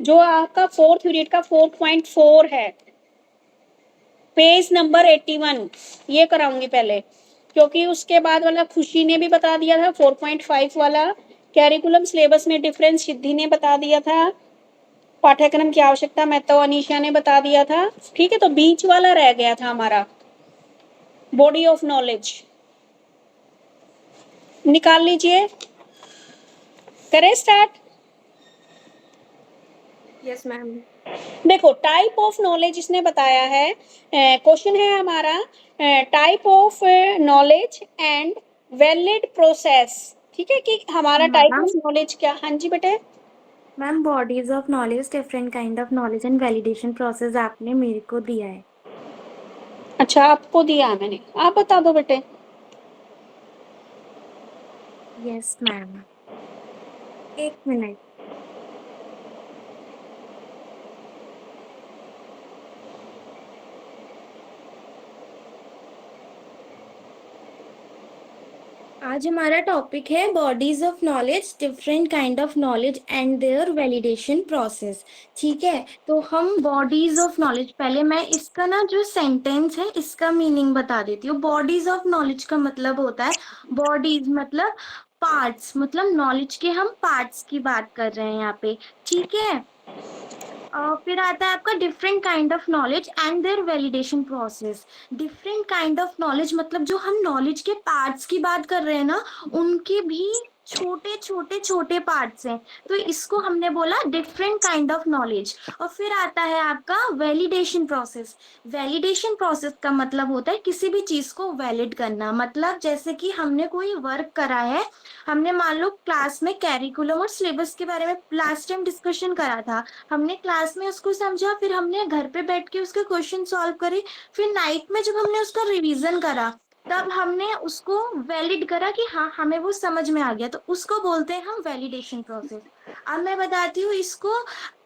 जो आपका 4th unit का 4.4 है, पेज नंबर 81, ये कराऊंगी पहले, क्योंकि उसके बाद वाला खुशी ने भी बता दिया था 4.5 वाला, कैरिकुलम सिलेबस में डिफरेंस सिद्धि ने बता दिया था, पाठ्यक्रम की आवश्यकता मैं तो अनीशा ने बता दिया था। ठीक है, तो बीच वाला रह गया था हमारा बॉडी ऑफ नॉलेज, निकाल लीजिए, करें स्टार्ट। Yes ma'am. देखो टाइप ऑफ नॉलेज इसने बताया है, क्वेश्चन है हमारा, type of knowledge and valid process. ठीक है, कि हमारा टाइप मैम ऑफ नॉलेज क्या, हाँ जी बेटे। Ma'am bodies of knowledge, different kind of knowledge and validation process आपने मेरे को दिया है। अच्छा, आपको दिया है मैंने, आप बता दो बेटे। यस मैम, एक मिनट। आज हमारा टॉपिक है bodies of knowledge, different kind of knowledge and their validation process. ठीक है, तो हम बॉडीज ऑफ नॉलेज, पहले मैं इसका ना जो सेंटेंस है इसका मीनिंग बता देती हूँ। बॉडीज ऑफ नॉलेज का मतलब होता है, बॉडीज मतलब पार्ट्स, मतलब नॉलेज के हम पार्ट्स की बात कर रहे हैं यहाँ पे। ठीक है, फिर आता है आपका different kind of knowledge and their validation process. Different kind of knowledge मतलब जो हम नॉलेज के पार्ट्स की बात कर रहे हैं ना, उनके भी छोटे छोटे छोटे पार्ट्स हैं, तो इसको हमने बोला डिफरेंट काइंड ऑफ नॉलेज। और फिर आता है आपका वैलिडेशन प्रोसेस। वैलिडेशन प्रोसेस का मतलब होता है किसी भी चीज को वैलिड करना, मतलब जैसे कि हमने कोई वर्क करा है, हमने मान लो क्लास में कैरिकुलम और सिलेबस के बारे में लास्ट टाइम डिस्कशन करा था, हमने क्लास में उसको समझा, फिर हमने घर पे बैठ के उसके क्वेश्चन सॉल्व करे, फिर नाइट में जब हमने उसका रिवीजन करा, तब हमने उसको वैलिड करा कि हाँ हमें वो समझ में आ गया, तो उसको बोलते हैं हम वैलिडेशन प्रोसेस। अब मैं बताती हूँ इसको,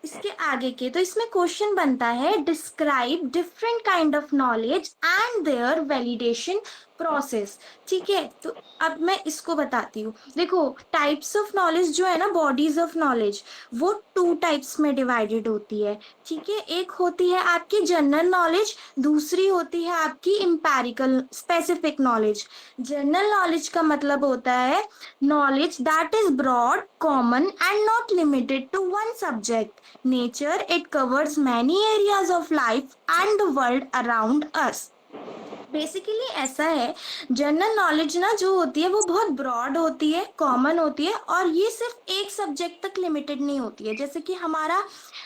इसके आगे के, तो इसमें क्वेश्चन बनता है describe different kind of knowledge and their validation process. ठीक है, तो अब मैं इसको बताती हूँ। देखो टाइप्स ऑफ नॉलेज जो है ना, बॉडीज ऑफ नॉलेज, वो टू टाइप्स में डिवाइडेड होती है। ठीक है, एक होती है आपकी जनरल नॉलेज, दूसरी होती है आपकी empirical specific knowledge. General knowledge का मतलब होता है knowledge that is broad, common and not limited to one subject nature, it covers many areas of life and the world around us. Basically ऐसा है, जनरल नॉलेज ना जो होती है वो बहुत ब्रॉड होती है, कॉमन होती है, और ये सिर्फ एक सब्जेक्ट तक लिमिटेड नहीं होती है। जैसे कि हमारा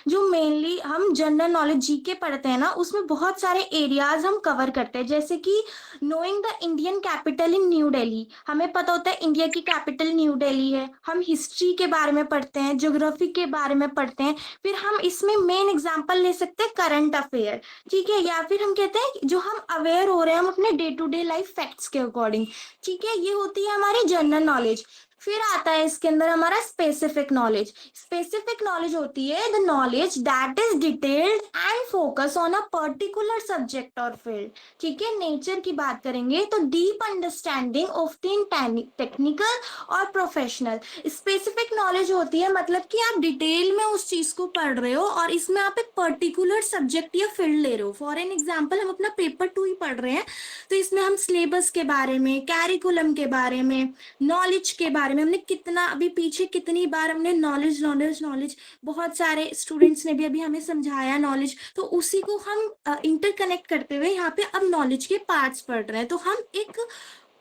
जो मेनली हम जनरल नॉलेज जीके पढ़ते हैं ना, उसमें बहुत सारे एरियाज हम कवर करते हैं। जैसे कि knowing the Indian capital in new Delhi, हमें पता होता है इंडिया की कैपिटल न्यू दिल्ली है। हम हिस्ट्री के बारे में पढ़ते हैं, ज्योग्राफी के बारे में पढ़ते हैं, फिर हम इसमें मेन एग्जाम्पल ले सकते हैं करंट अफेयर। ठीक है, या फिर हम कहते हैं जो हम अवेयर हो रहे हैं हम अपने day to day life facts के अकॉर्डिंग। ठीक है, ये होती है हमारी जनरल नॉलेज। फिर आता है इसके अंदर हमारा स्पेसिफिक नॉलेज। स्पेसिफिक नॉलेज होती है the knowledge that is detailed and focus on a particular subject और फील्ड। ठीक है, नेचर की बात करेंगे तो deep understanding of the technical और प्रोफेशनल। स्पेसिफिक नॉलेज होती है मतलब कि आप डिटेल में उस चीज को पढ़ रहे हो और इसमें आप एक पर्टिकुलर सब्जेक्ट या फील्ड ले रहे हो। फॉर एन एग्जाम्पल, हम अपना पेपर 2 ही पढ़ रहे हैं, तो इसमें हम सिलेबस के बारे में, कैरिकुलम के बारे में, नॉलेज के बारे में, हमने कितना अभी पीछे कितनी बार हमने नॉलेज नॉलेज नॉलेज, बहुत सारे स्टूडेंट्स ने भी अभी हमें समझाया नॉलेज, तो उसी को हम इंटरकनेक्ट करते हुए यहाँ पे अब नॉलेज के पार्ट्स पढ़ रहे हैं। तो हम एक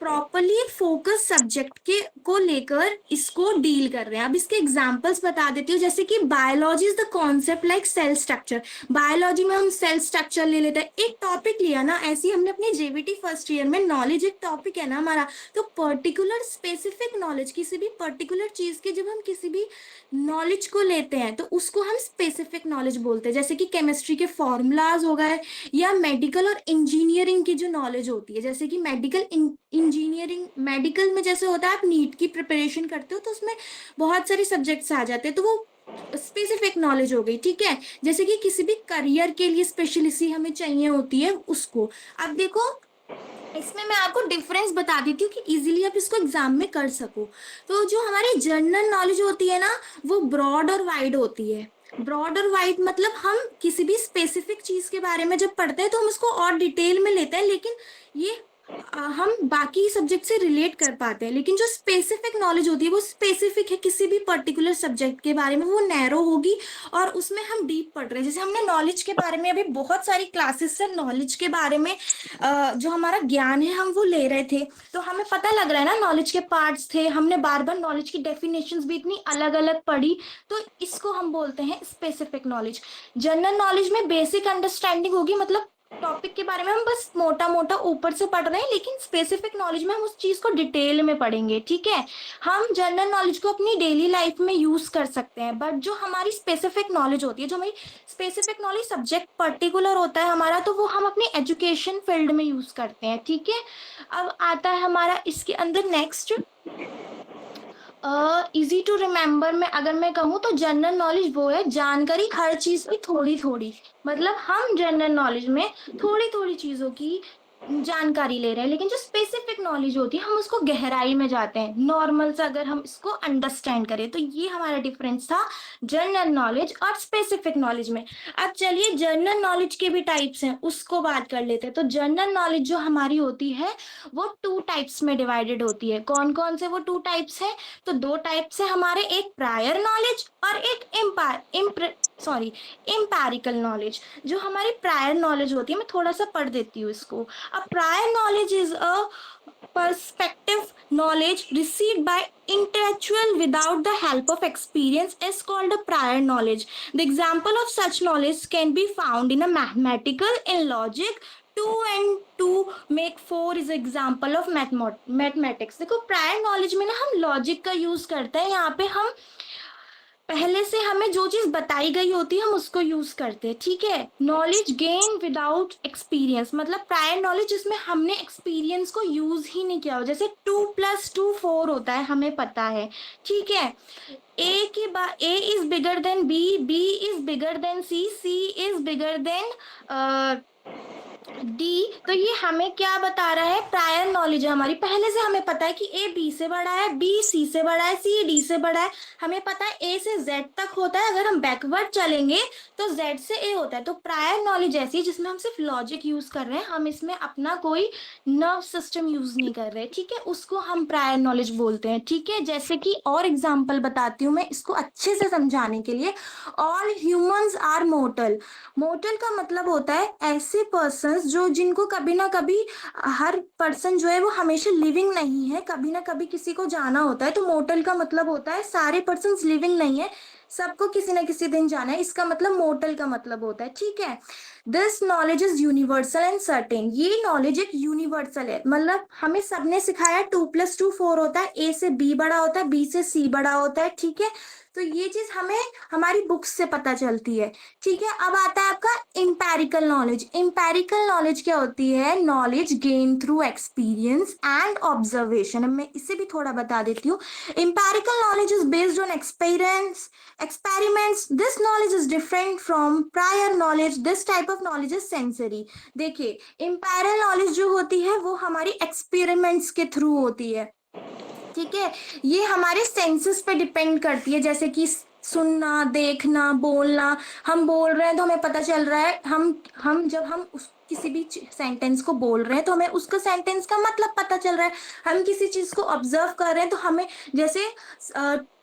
प्रॉपरली फोकस सब्जेक्ट के को लेकर इसको डील कर रहे हैं। अब इसके एग्जांपल्स बता देती हूँ, जैसे कि biology is the concept like cell structure. Biology में हम सेल स्ट्रक्चर ले लेते हैं, एक टॉपिक लिया ना, ऐसे ही हमने अपनी जेवीटी फर्स्ट ईयर में नॉलेज एक टॉपिक है ना हमारा, तो पर्टिकुलर स्पेसिफिक नॉलेज किसी भी पर्टिकुलर चीज के जब हम किसी भी नॉलेज को लेते हैं तो उसको हम स्पेसिफिक नॉलेज बोलते हैं। जैसे कि केमिस्ट्री के फॉर्मूलाज हो गए, या मेडिकल और इंजीनियरिंग की जो नॉलेज होती है, जैसे कि मेडिकल इंजीनियरिंग, मेडिकल में जैसे होता है आप नीट की प्रिपरेशन करते हो तो उसमें बहुत सारे सब्जेक्ट्स आ जाते हैं, तो वो स्पेसिफिक नॉलेज हो गई। ठीक है, जैसे कि किसी भी करियर के लिए स्पेशलिसी हमें चाहिए होती है उसको। अब देखो इसमें मैं आपको डिफरेंस बता देती हूँ कि इजीली आप इसको एग्जाम में कर सको। तो जो हमारी जनरल नॉलेज होती है ना, वो ब्रॉड और वाइड होती है। ब्रॉड और वाइड मतलब हम किसी भी स्पेसिफिक चीज के बारे में जब पढ़ते हैं तो हम उसको और डिटेल में लेते हैं, लेकिन ये हम बाकी सब्जेक्ट से रिलेट कर पाते हैं। लेकिन जो स्पेसिफिक नॉलेज होती है वो स्पेसिफिक है किसी भी पर्टिकुलर सब्जेक्ट के बारे में, वो नैरो होगी और उसमें हम डीप पढ़ रहे हैं। जैसे हमने नॉलेज के बारे में अभी बहुत सारी क्लासेस से नॉलेज के बारे में जो हमारा ज्ञान है हम वो ले रहे थे, तो हमें पता लग रहा है ना नॉलेज के पार्ट्स थे, हमने बार बार नॉलेज की डेफिनेशंस भी इतनी अलग अलग पढ़ी, तो इसको हम बोलते हैं स्पेसिफिक नॉलेज। जनरल नॉलेज में बेसिक अंडरस्टैंडिंग होगी, मतलब टॉपिक के बारे में हम बस मोटा मोटा ऊपर से पढ़ रहे हैं, लेकिन स्पेसिफिक नॉलेज में हम उस चीज को डिटेल में पढ़ेंगे, ठीक है। हम जनरल नॉलेज को अपनी डेली लाइफ में यूज कर सकते हैं, बट जो हमारी स्पेसिफिक नॉलेज होती है, जो हमारी स्पेसिफिक नॉलेज सब्जेक्ट पर्टिकुलर होता है हमारा, तो वो हम अपनी एजुकेशन फील्ड में यूज करते हैं, ठीक है। अब आता है हमारा इसके अंदर नेक्स्ट इजी टू रिमेम्बर में अगर मैं कहूँ तो जनरल नॉलेज वो है जानकारी हर चीज की थोड़ी थोड़ी, मतलब हम जनरल नॉलेज में थोड़ी थोड़ी चीजों की जानकारी ले रहे हैं, लेकिन जो स्पेसिफिक नॉलेज होती है हम उसको गहराई में जाते हैं। नॉर्मल से अगर हम इसको अंडरस्टैंड करें तो ये हमारा डिफरेंस था जनरल नॉलेज और स्पेसिफिक नॉलेज में। अब चलिए जनरल नॉलेज के भी टाइप्स हैं उसको बात कर लेते हैं। तो जनरल नॉलेज जो हमारी होती है वो टू टाइप्स में डिवाइडेड होती है। कौन कौन से वो टू टाइप्स है? तो दो टाइप्स है हमारे, एक प्रायर नॉलेज और एक इम्पैरिकल नॉलेज। जो हमारी प्रायर नॉलेज होती है, मैं थोड़ा सा पढ़ देती हूँ इसको। अ prior knowledge is a perspective knowledge received by intellectual without the help of experience is called a prior knowledge. The example of such knowledge can be found in a mathematical in logic, 2 and 2 make 4 is example of mathematics। देखो prior knowledge में ना हम logic का use करते हैं, यहाँ पे हम पहले से हमें जो चीज बताई गई होती है हम उसको यूज करते हैं, ठीक है। नॉलेज गेन विदाउट एक्सपीरियंस, मतलब प्रायर नॉलेज जिसमें हमने एक्सपीरियंस को यूज ही नहीं किया हो, जैसे 2+2 4 होता है हमें पता है, ठीक है। A is bigger than B is bigger than C is bigger than D. तो ये हमें क्या बता रहा है? प्रायर नॉलेज है हमारी, पहले से हमें पता है कि ए बी से बड़ा है, बी सी से बड़ा है, सी डी से बड़ा है। हमें पता है ए से जेड तक होता है, अगर हम बैकवर्ड चलेंगे तो जेड से ए होता है। तो प्रायर नॉलेज ऐसी है जिसमें हम सिर्फ लॉजिक यूज कर रहे हैं, हम इसमें अपना कोई नर्व सिस्टम यूज नहीं कर रहे, ठीक है, उसको हम प्रायर नॉलेज बोलते हैं, ठीक है। जैसे कि और एग्जाम्पल बताती हूँ मैं इसको अच्छे से समझाने के लिए। All humans are mortal. Mortal का मतलब होता है ऐसे पर्सन्स जो जिनको कभी ना कभी, हर पर्सन जो है वो हमेशा लिविंग नहीं है, कभी ना कभी किसी को जाना होता है। तो मोर्टल का मतलब होता है सारे पर्सन्स लिविंग नहीं है, सबको किसी ना किसी दिन जाना है, इसका मतलब मोर्टल का मतलब होता है, ठीक है। This knowledge is universal and certain. ये नॉलेज एक यूनिवर्सल है, मतलब हमें सबने सिखाया 2+2 4 होता है, ए से बी बड़ा होता है, बी से सी बड़ा होता है, ठीक है। तो ये चीज हमें हमारी बुक्स से पता चलती है, ठीक है। अब आता है आपका इंपेरिकल नॉलेज। इंपेरिकल नॉलेज क्या होती है? Knowledge gain through experience and observation. मैं इसे भी थोड़ा बता देती हूँ। Empirical knowledge is based on experience experiments. This knowledge is different from prior knowledge. This type of knowledge is sensory. देखिए imperial knowledge जो होती है वो हमारी एक्सपेरिमेंट्स के थ्रू होती है, ठीक है। ये हमारे सेंसेस पे डिपेंड करती है, जैसे कि सुनना, देखना, बोलना। हम बोल रहे हैं तो हमें पता चल रहा है, हम जब हम उस किसी भी सेंटेंस को बोल रहे हैं तो हमें उसका सेंटेंस का मतलब पता चल रहा है। हम किसी चीज को ऑब्जर्व कर रहे हैं तो हमें, जैसे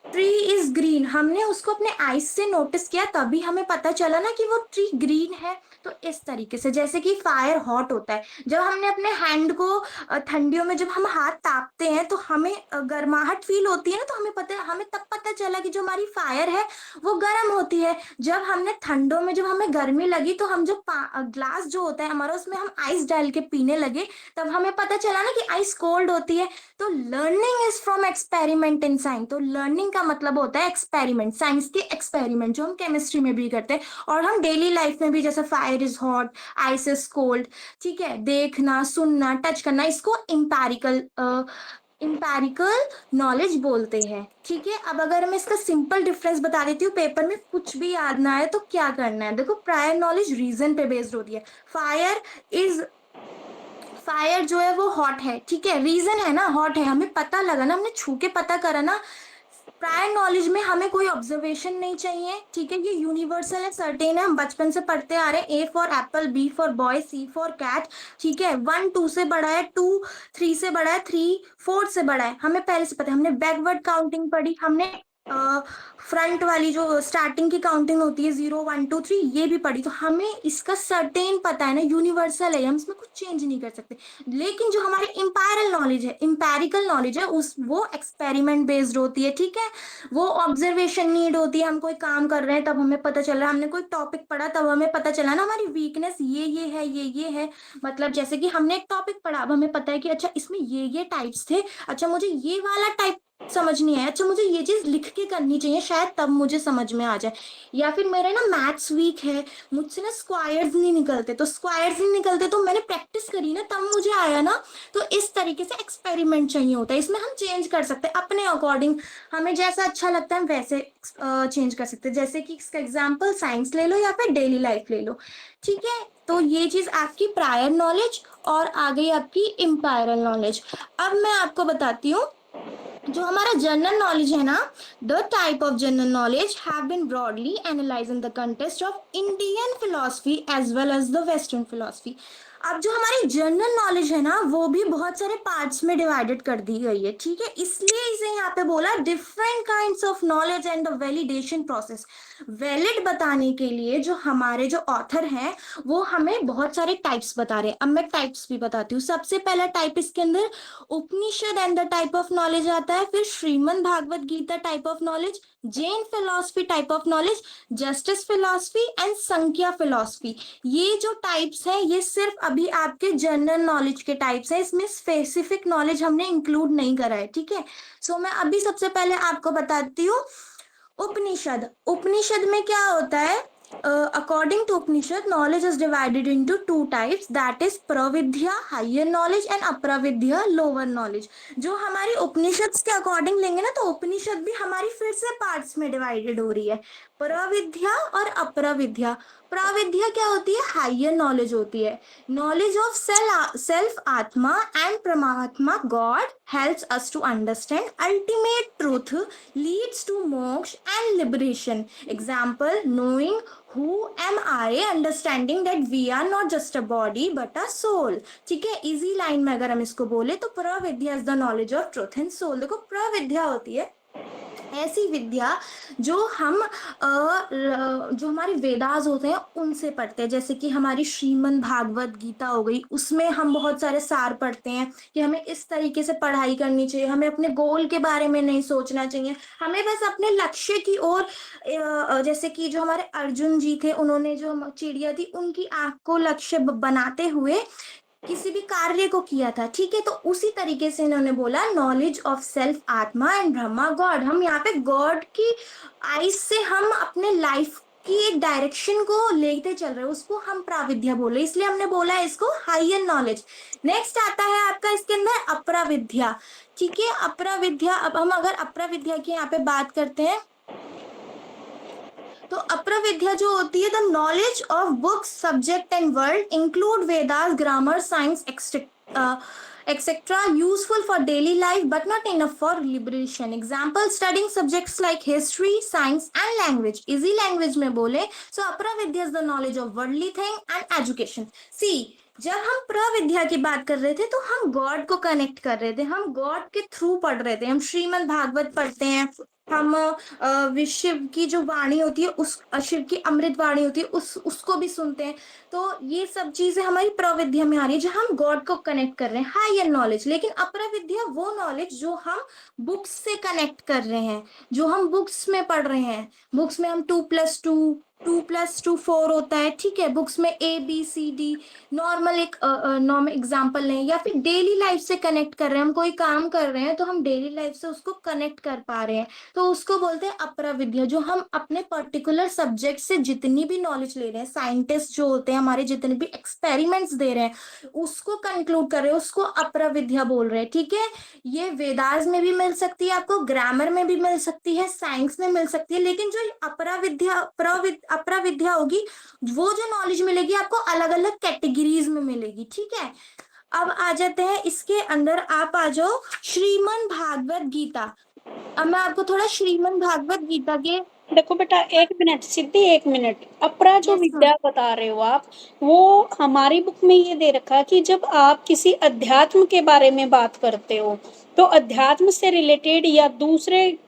ट्री इज ग्रीन, हमने उसको अपने आईज से नोटिस किया तभी हमें पता चला ना कि वो ट्री ग्रीन है। तो इस तरीके से, जैसे कि फायर हॉट होता है, जब हमने अपने हैंड को ठंडियों में जब हम हाथ तापते हैं तो हमें गर्माहट फील होती है ना, तो हमें तब पता चला कि जो हमारी फायर है वो गर्म होती है। जब हमने ठंडों में जब हमें गर्मी लगी तो हम जो ग्लास जो होता है हमारा उसमें हम आइस डाल के पीने लगे, तब हमें पता चला ना कि आइस कोल्ड होती है। तो learning is from experiment in science. तो लर्निंग का मतलब होता है एक्सपेरिमेंट, साइंस के एक्सपेरिमेंट जो हम केमिस्ट्री में भी करते हैं और हम डेली लाइफ में भी, जैसे fire is hot, ice is cold, ठीक है। देखना, सुनना, टच करना, इसको इंपेरिकल नॉलेज बोलते हैं, ठीक है। अब अगर मैं इसका सिंपल डिफरेंस बता देती हूँ, पेपर में कुछ भी याद ना आए तो क्या करना है। देखो प्रायर नॉलेज रीजन पे बेस्ड होती है। फायर इज फायर जो है वो हॉट है, ठीक है, रीजन है ना, हॉट है, हमें पता लगा ना, हमने छू के पता करा ना, प्रायर नॉलेज में हमें कोई ऑब्जर्वेशन नहीं चाहिए, ठीक है, ये यूनिवर्सल है, सर्टेन है, हम बचपन से पढ़ते आ रहे हैं, A for apple, B for boy, C for cat, ठीक है, 1 2 से बड़ा है, 2 3 से बड़ा है, 3 4 से बड़ा है, हमें पहले से पता है, हमने बैकवर्ड काउंटिंग पढ़ी, हमने फ्रंट वाली जो स्टार्टिंग की काउंटिंग होती है 0 1 2 3 ये भी पढ़ी, तो हमें इसका सर्टेन पता है ना, यूनिवर्सल है, हम इसमें कुछ चेंज नहीं कर सकते। लेकिन जो हमारी इंपायरल नॉलेज है, इंपेरिकल नॉलेज है, उस वो एक्सपेरिमेंट बेस्ड होती है, ठीक है, वो ऑब्जर्वेशन नीड होती है, हम कोई काम कर रहे हैं तब हमें पता चल रहा है, हमने कोई टॉपिक पढ़ा तब हमें पता चला ना हमारी वीकनेस ये है, ये है, मतलब जैसे कि हमने एक टॉपिक पढ़ा, अब हमें पता है कि अच्छा इसमें ये टाइप्स थे, अच्छा मुझे ये वाला टाइप समझ नहीं आया, अच्छा मुझे ये चीज लिख के करनी चाहिए शायद तब मुझे समझ में आ जाए, या फिर मेरे ना मैथ्स वीक है, मुझसे ना स्क्वायर्स नहीं निकलते, तो स्क्वायर्स नहीं निकलते तो मैंने प्रैक्टिस करी ना तब मुझे आया ना, तो इस तरीके से एक्सपेरिमेंट चाहिए होता है, इसमें हम चेंज कर सकते हैं अपने अकॉर्डिंग, हमें जैसा अच्छा लगता है हम वैसे चेंज कर सकते हैं, जैसे कि इसका एग्जाम्पल साइंस ले लो या फिर डेली लाइफ ले लो, ठीक है, तो ये चीज आपकी प्रायर नॉलेज और आ गई आपकी इम्पायरल नॉलेज। अब मैं आपको बताती हूँ जो हमारा जनरल नॉलेज है ना, the type of general knowledge have been broadly analyse in the contest of Indian philosophy as well as the western philosophy. अब जो हमारी जनरल नॉलेज है ना वो भी बहुत सारे पार्ट्स में डिवाइडेड कर दी गई है, ठीक है, इसलिए इसे यहाँ पे बोला different kinds of knowledge and the validation process. Valid बताने के लिए जो हमारे जो ऑथर हैं वो हमें बहुत सारे टाइप्स बता रहे हैं, अब मैं टाइप्स भी बताती हूँ। सबसे पहला टाइप इसके अंदर Upanishad and the type of knowledge आता है, फिर Shrimad Bhagavat Gita type of knowledge, Jain philosophy type of knowledge, justice philosophy and Sankhya philosophy. ये जो टाइप्स है ये सिर्फ अभी आपके जनरल नॉलेज के टाइप्स है, इसमें स्पेसिफिक नॉलेज हमने इंक्लूड नहीं करा है, ठीक है। सो मैं अभी सबसे पहले आपको बताती हूँ उपनिषद। उपनिषद में क्या होता है, according to Upanishad, knowledge is divided into two types, that is pravidya higher knowledge and apravidya lower knowledge। जो हमारी उपनिषद के अकॉर्डिंग लेंगे ना तो उपनिषद भी हमारी फिर से पार्ट्स में डिवाइडेड हो रही है, प्रविद्या और अप्रविद्या। प्रविद्या क्या होती है, हायर नॉलेज होती है, knowledge of self atma and paramatma God helps us to understand ultimate truth, leads to moksha and liberation. Example, knowing who am I, understanding that we are not just a body but a soul, ठीक है, easy line में अगर हम इसको बोले तो paravidya is the knowledge of truth and soul. देखो प्रविद्या होती है ऐसी विद्या जो हम जो हमारे वेदास होते हैं उनसे पढ़ते हैं, जैसे कि हमारी श्रीमद् भागवत गीता हो गई, उसमें हम बहुत सारे सार पढ़ते हैं कि हमें इस तरीके से पढ़ाई करनी चाहिए, हमें अपने गोल के बारे में नहीं सोचना चाहिए, हमें बस अपने लक्ष्य की ओर, जैसे कि जो हमारे अर्जुन जी थे उन्होंने जो चिड़िया थी उनकी आंख को लक्ष्य बनाते हुए किसी भी कार्य को किया था, ठीक है, तो उसी तरीके से इन्होंने बोला knowledge of self atma and Brahma God. हम यहाँ पे गॉड की आईज से हम अपने लाइफ की एक डायरेक्शन को लेते चल रहे हैं, उसको हम प्राविद्या बोले, इसलिए हमने बोला है इसको हायर नॉलेज। नेक्स्ट आता है आपका इसके अंदर अप्राविद्या, ठीक है, अप्राविद्या। अब हम अगर अप्राविद्या की यहाँ पे बात करते हैं तो अप्रविद्या जो होती है the knowledge of books subject and world include Vedas grammar science etcetera useful for daily life but not enough for liberation. Example, studying subjects like history science and language, easy language में बोले so aparavidya is the knowledge of worldly thing and education. See, जब हम प्रविद्या की बात कर रहे थे तो हम गॉड को कनेक्ट कर रहे थे, हम गॉड के थ्रू पढ़ रहे थे, हम श्रीमद् भागवत पढ़ते हैं, हम शिव की जो वाणी होती है उस शिव की अमृत वाणी होती है उसको भी सुनते हैं, तो ये सब चीजें हमारी प्रविद्या में आ रही है जो हम गॉड को कनेक्ट कर रहे हैं, हायर नॉलेज। लेकिन अप्रविद्या वो नॉलेज जो हम बुक्स से कनेक्ट कर रहे हैं, जो हम बुक्स में पढ़ रहे हैं, बुक्स में हम 2+2 4 होता है, ठीक है, बुक्स में ABCD नॉर्मल एक नॉर्मल एग्जांपल लें, या फिर डेली लाइफ से कनेक्ट कर रहे हैं, हम कोई काम कर रहे हैं तो हम डेली लाइफ से उसको कनेक्ट कर पा रहे हैं, तो उसको बोलते हैं अप्रविद्या। जो हम अपने पर्टिकुलर सब्जेक्ट से जितनी भी नॉलेज ले रहे हैं, साइंटिस्ट जो होते हैं हमारे जितने भी एक्सपेरिमेंट्स दे रहे हैं उसको कंक्लूड कर रहे हैं, उसको अप्रविद्या बोल रहे हैं, ठीक है। ये वेदास में भी मिल सकती है आपको, ग्रामर में भी मिल सकती है, साइंस में मिल सकती है, लेकिन जो अप्रविद्या होगी वो जो नॉलेज मिलेगी आपको अलग अलग कैटेगरीज में मिलेगी, ठीक है। अब आ जाते हैं इसके अंदर, आप आ जाओ श्रीमद् भागवत गीता। अब मैं आपको थोड़ा श्रीमद् भागवत गीता के। देखो बेटा, एक मिनट सिद्धि, एक मिनट। अपरा जो यस विद्या मैम। बता रहे हो आप, वो हमारी बुक में ये दे रखा है कि जब आप किसी अध्यात्म के बारे में बात करते हो, तो अध्यात्म से रिलेटेड या दूसरे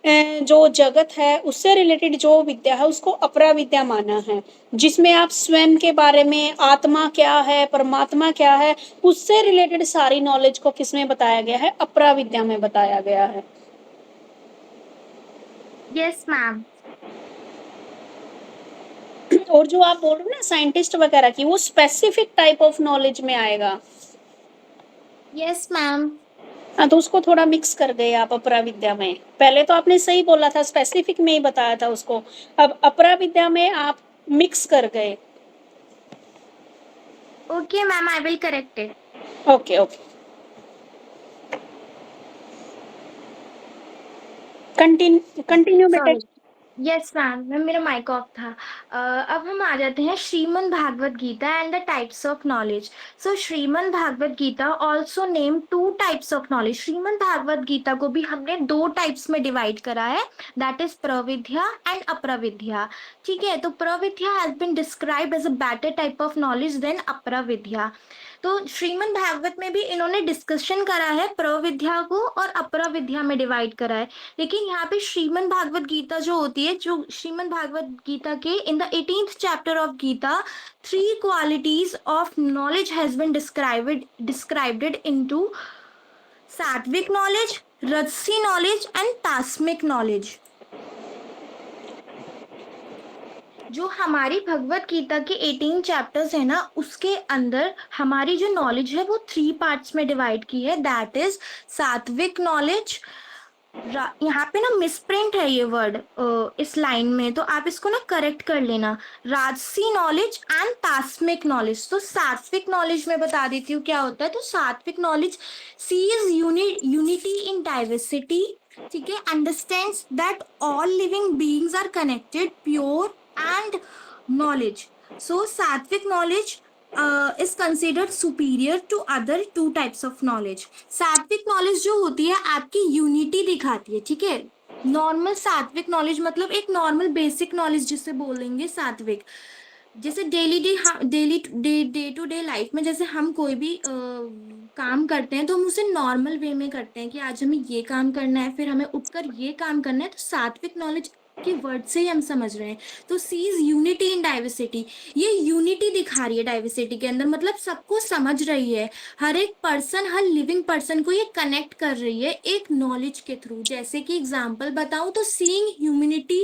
जो जगत है उससे रिलेटेड जो विद्या है उसको अपरा विद्या माना है, जिसमें आप स्वयं के बारे में, आत्मा क्या है, परमात्मा क्या है, उससे रिलेटेड सारी नॉलेज को किसमें बताया गया है? अपरा विद्या में बताया गया है। Yes ma'am. और जो आप बोल रहे हो ना साइंटिस्ट वगैरह की, वो स्पेसिफिक टाइप ऑफ नॉलेज में आएगा। Yes ma'am. हाँ, तो उसको थोड़ा मिक्स कर गए आप अपरा विद्या में। पहले तो आपने सही बोला था, स्पेसिफिक में ही बताया था उसको। अब अपरा विद्या में आप मिक्स कर गए। Okay ma'am, I will correct it. Okay okay, continue बेटा। सॉरी। यस मैम, मैम मेरा माइक ऑफ था। अब हम आ जाते हैं Shrimad Bhagavat Gita and the types of knowledge. So Shrimad Bhagavat Gita also name two types of knowledge. Shrimad Bhagavat Gita को भी हमने दो टाइप्स में डिवाइड करा है, that is pravidya and apravidya. ठीक है, तो pravidya has been described as a better type of knowledge than aparavidya. तो श्रीमद् भागवत में भी इन्होंने डिस्कशन करा है, प्रविद्या को और अपराविद्या में डिवाइड करा है। लेकिन यहाँ पे श्रीमद् भागवत गीता जो होती है, जो श्रीमद् भागवत गीता के in the 18th chapter of Gita, three qualities of knowledge has been described into sattvik knowledge, rajasi knowledge and tasmik knowledge. जो हमारी भगवत गीता के 18 चैप्टर्स है ना, उसके अंदर हमारी जो नॉलेज है वो थ्री पार्ट्स में डिवाइड की है, दैट इज सात्विक नॉलेज। यहाँ पे ना मिसप्रिंट है ये वर्ड इस लाइन में, तो आप इसको ना करेक्ट कर लेना। राजसी नॉलेज एंड तास्मिक नॉलेज। तो सात्विक नॉलेज में बता देती हूँ क्या होता है। तो sattvik knowledge sees unity in diversity, ठीक है, understands that all living beings are connected, pure and knowledge. So sattvik knowledge is considered superior to other two types of knowledge। सात्विक नॉलेज जो होती है आपकी यूनिटी दिखाती है, ठीक है। नॉर्मल सात्विक नॉलेज मतलब एक नॉर्मल बेसिक नॉलेज जिसे बोलेंगे सात्विक। जैसे डे टू डे लाइफ में जैसे हम कोई भी काम करते हैं तो हम उसे नॉर्मल वे में करते हैं कि आज हमें ये काम करना है, फिर हमें उठकर ये काम करना है। तो सात्विक नॉलेज के वर्ड से ही हम समझ रहे हैं। तो सीज यूनिटी इन डाइवर्सिटी, ये यूनिटी दिखा रही है डाइवर्सिटी के अंदर, मतलब सबको समझ रही है। हर एक पर्सन, हर लिविंग पर्सन को ये कनेक्ट कर रही है एक नॉलेज के थ्रू। जैसे कि एग्जांपल बताऊं तो seeing humanity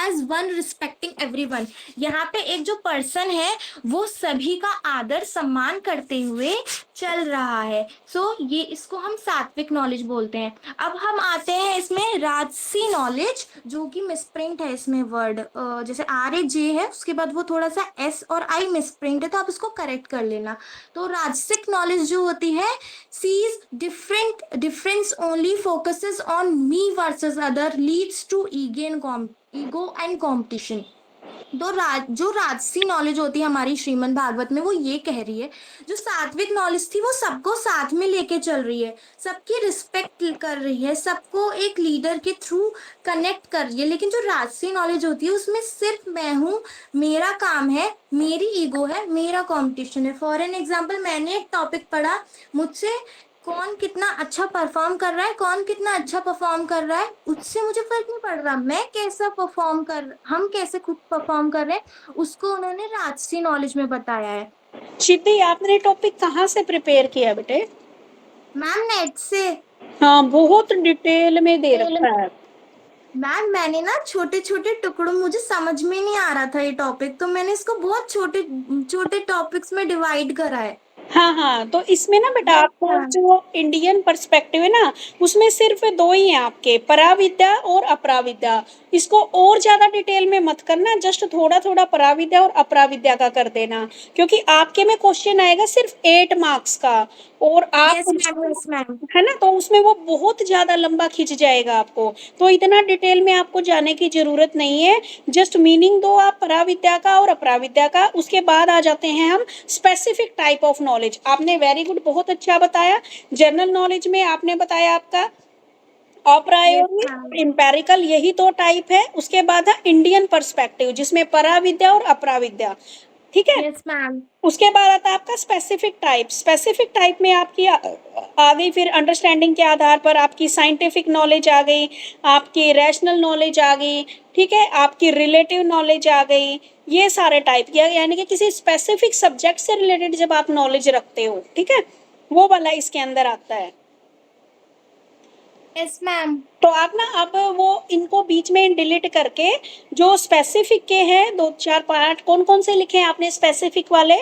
as one, respecting everyone. यहाँ पे एक जो पर्सन है वो सभी का आदर सम्मान करते हुए चल रहा है। सो ये इसको हम सात्विक नॉलेज बोलते हैं। अब हम आते हैं इसमें राजसी नॉलेज, जो कि मिसप्रिंट है इसमें वर्ड, जैसे RAJ है उसके बाद वो थोड़ा सा S और I मिसप्रिंट है, तो आप इसको करेक्ट कर लेना। तो राजसिक नॉलेज जो होती है, sees difference only, focuses on me versus other, leads to ego and competition. तो जो राजसी नॉलेज होती है हमारी श्रीमद् भागवत में, वो ये कह रही है जो सात्विक नॉलेज थी वो सबको साथ में लेके चल रही है, सबकी रिस्पेक्ट कर रही है, सबको एक लीडर के थ्रू कनेक्ट कर रही है। लेकिन जो राजसी नॉलेज होती है उसमें सिर्फ मैं हूँ, मेरा काम है, मेरी ईगो है, मेरा कंपटीशन है। फॉर एन एग्जाम्पल, मैंने एक टॉपिक पढ़ा, मुझसे कौन कितना अच्छा परफॉर्म कर रहा है, कौन कितना अच्छा परफॉर्म कर रहा है, उससे मुझे फर्क नहीं पड़ रहा। मैं कैसा परफॉर्म कर, हम कैसे खुद परफॉर्म कर रहे हैं, उसको उन्होंने राजसी नॉलेज में बताया है। सिद्धि, आपने टॉपिक कहाँ से प्रिपेयर किया बेटे? मैम नेट से। हाँ, बहुत डिटेल में दे रखा है। मैम मैंने ना छोटे छोटे टुकड़ों, मुझे समझ में नहीं आ रहा था ये टॉपिक, तो मैंने इसको बहुत छोटे छोटे टॉपिक्स में डिवाइड करा है। हाँ हाँ, तो इसमें ना बेटा यस आपको मैम। जो इंडियन पर्सपेक्टिव है ना, उसमें सिर्फ दो ही हैं आपके, पराविद्या और अपराविद्या। इसको और ज्यादा डिटेल में मत करना, जस्ट थोड़ा थोड़ा पराविद्या और अपराविद्या का कर देना, क्योंकि आपके में क्वेश्चन आएगा सिर्फ 8 मार्क्स का, और आप यस मैम। Yes ma'am. है ना, तो उसमें वो बहुत ज्यादा लंबा खिंच जाएगा आपको। तो इतना डिटेल में आपको जाने की जरूरत नहीं है। जस्ट मीनिंग दो आप पराविद्या का और अपराविद्या का, उसके बाद आ जाते हैं हम स्पेसिफिक टाइप ऑफ नॉलेज। आपने वेरी गुड, बहुत अच्छा बताया। जनरल नॉलेज में आपने बताया आपका अप्रायोरी मैम। और इम्पेरिकल, यही दो टाइप है। उसके बाद है इंडियन पर्सपेक्टिव, जिसमें पराविद्या और अपराविद्या, ठीक है। Yes ma'am. उसके बाद आता है आपका स्पेसिफिक टाइप। स्पेसिफिक टाइप में आपकी आ गई फिर अंडरस्टैंडिंग के आधार पर आपकी साइंटिफिक नॉलेज आ गई, आपकी रैशनल नॉलेज आ गई, ठीक है, आपकी रिलेटिव नॉलेज आ गई। ये सारे टाइप किया, यानी कि किसी स्पेसिफिक सब्जेक्ट से रिलेटेड जब आप नॉलेज रखते हो, ठीक है, वो वाला इसके अंदर आता है। Yes ma'am. तो आप ना अब वो इनको बीच में डिलीट करके जो स्पेसिफिक के हैं दो चार पार्ट, कौन कौन से लिखे हैं आपने स्पेसिफिक वाले?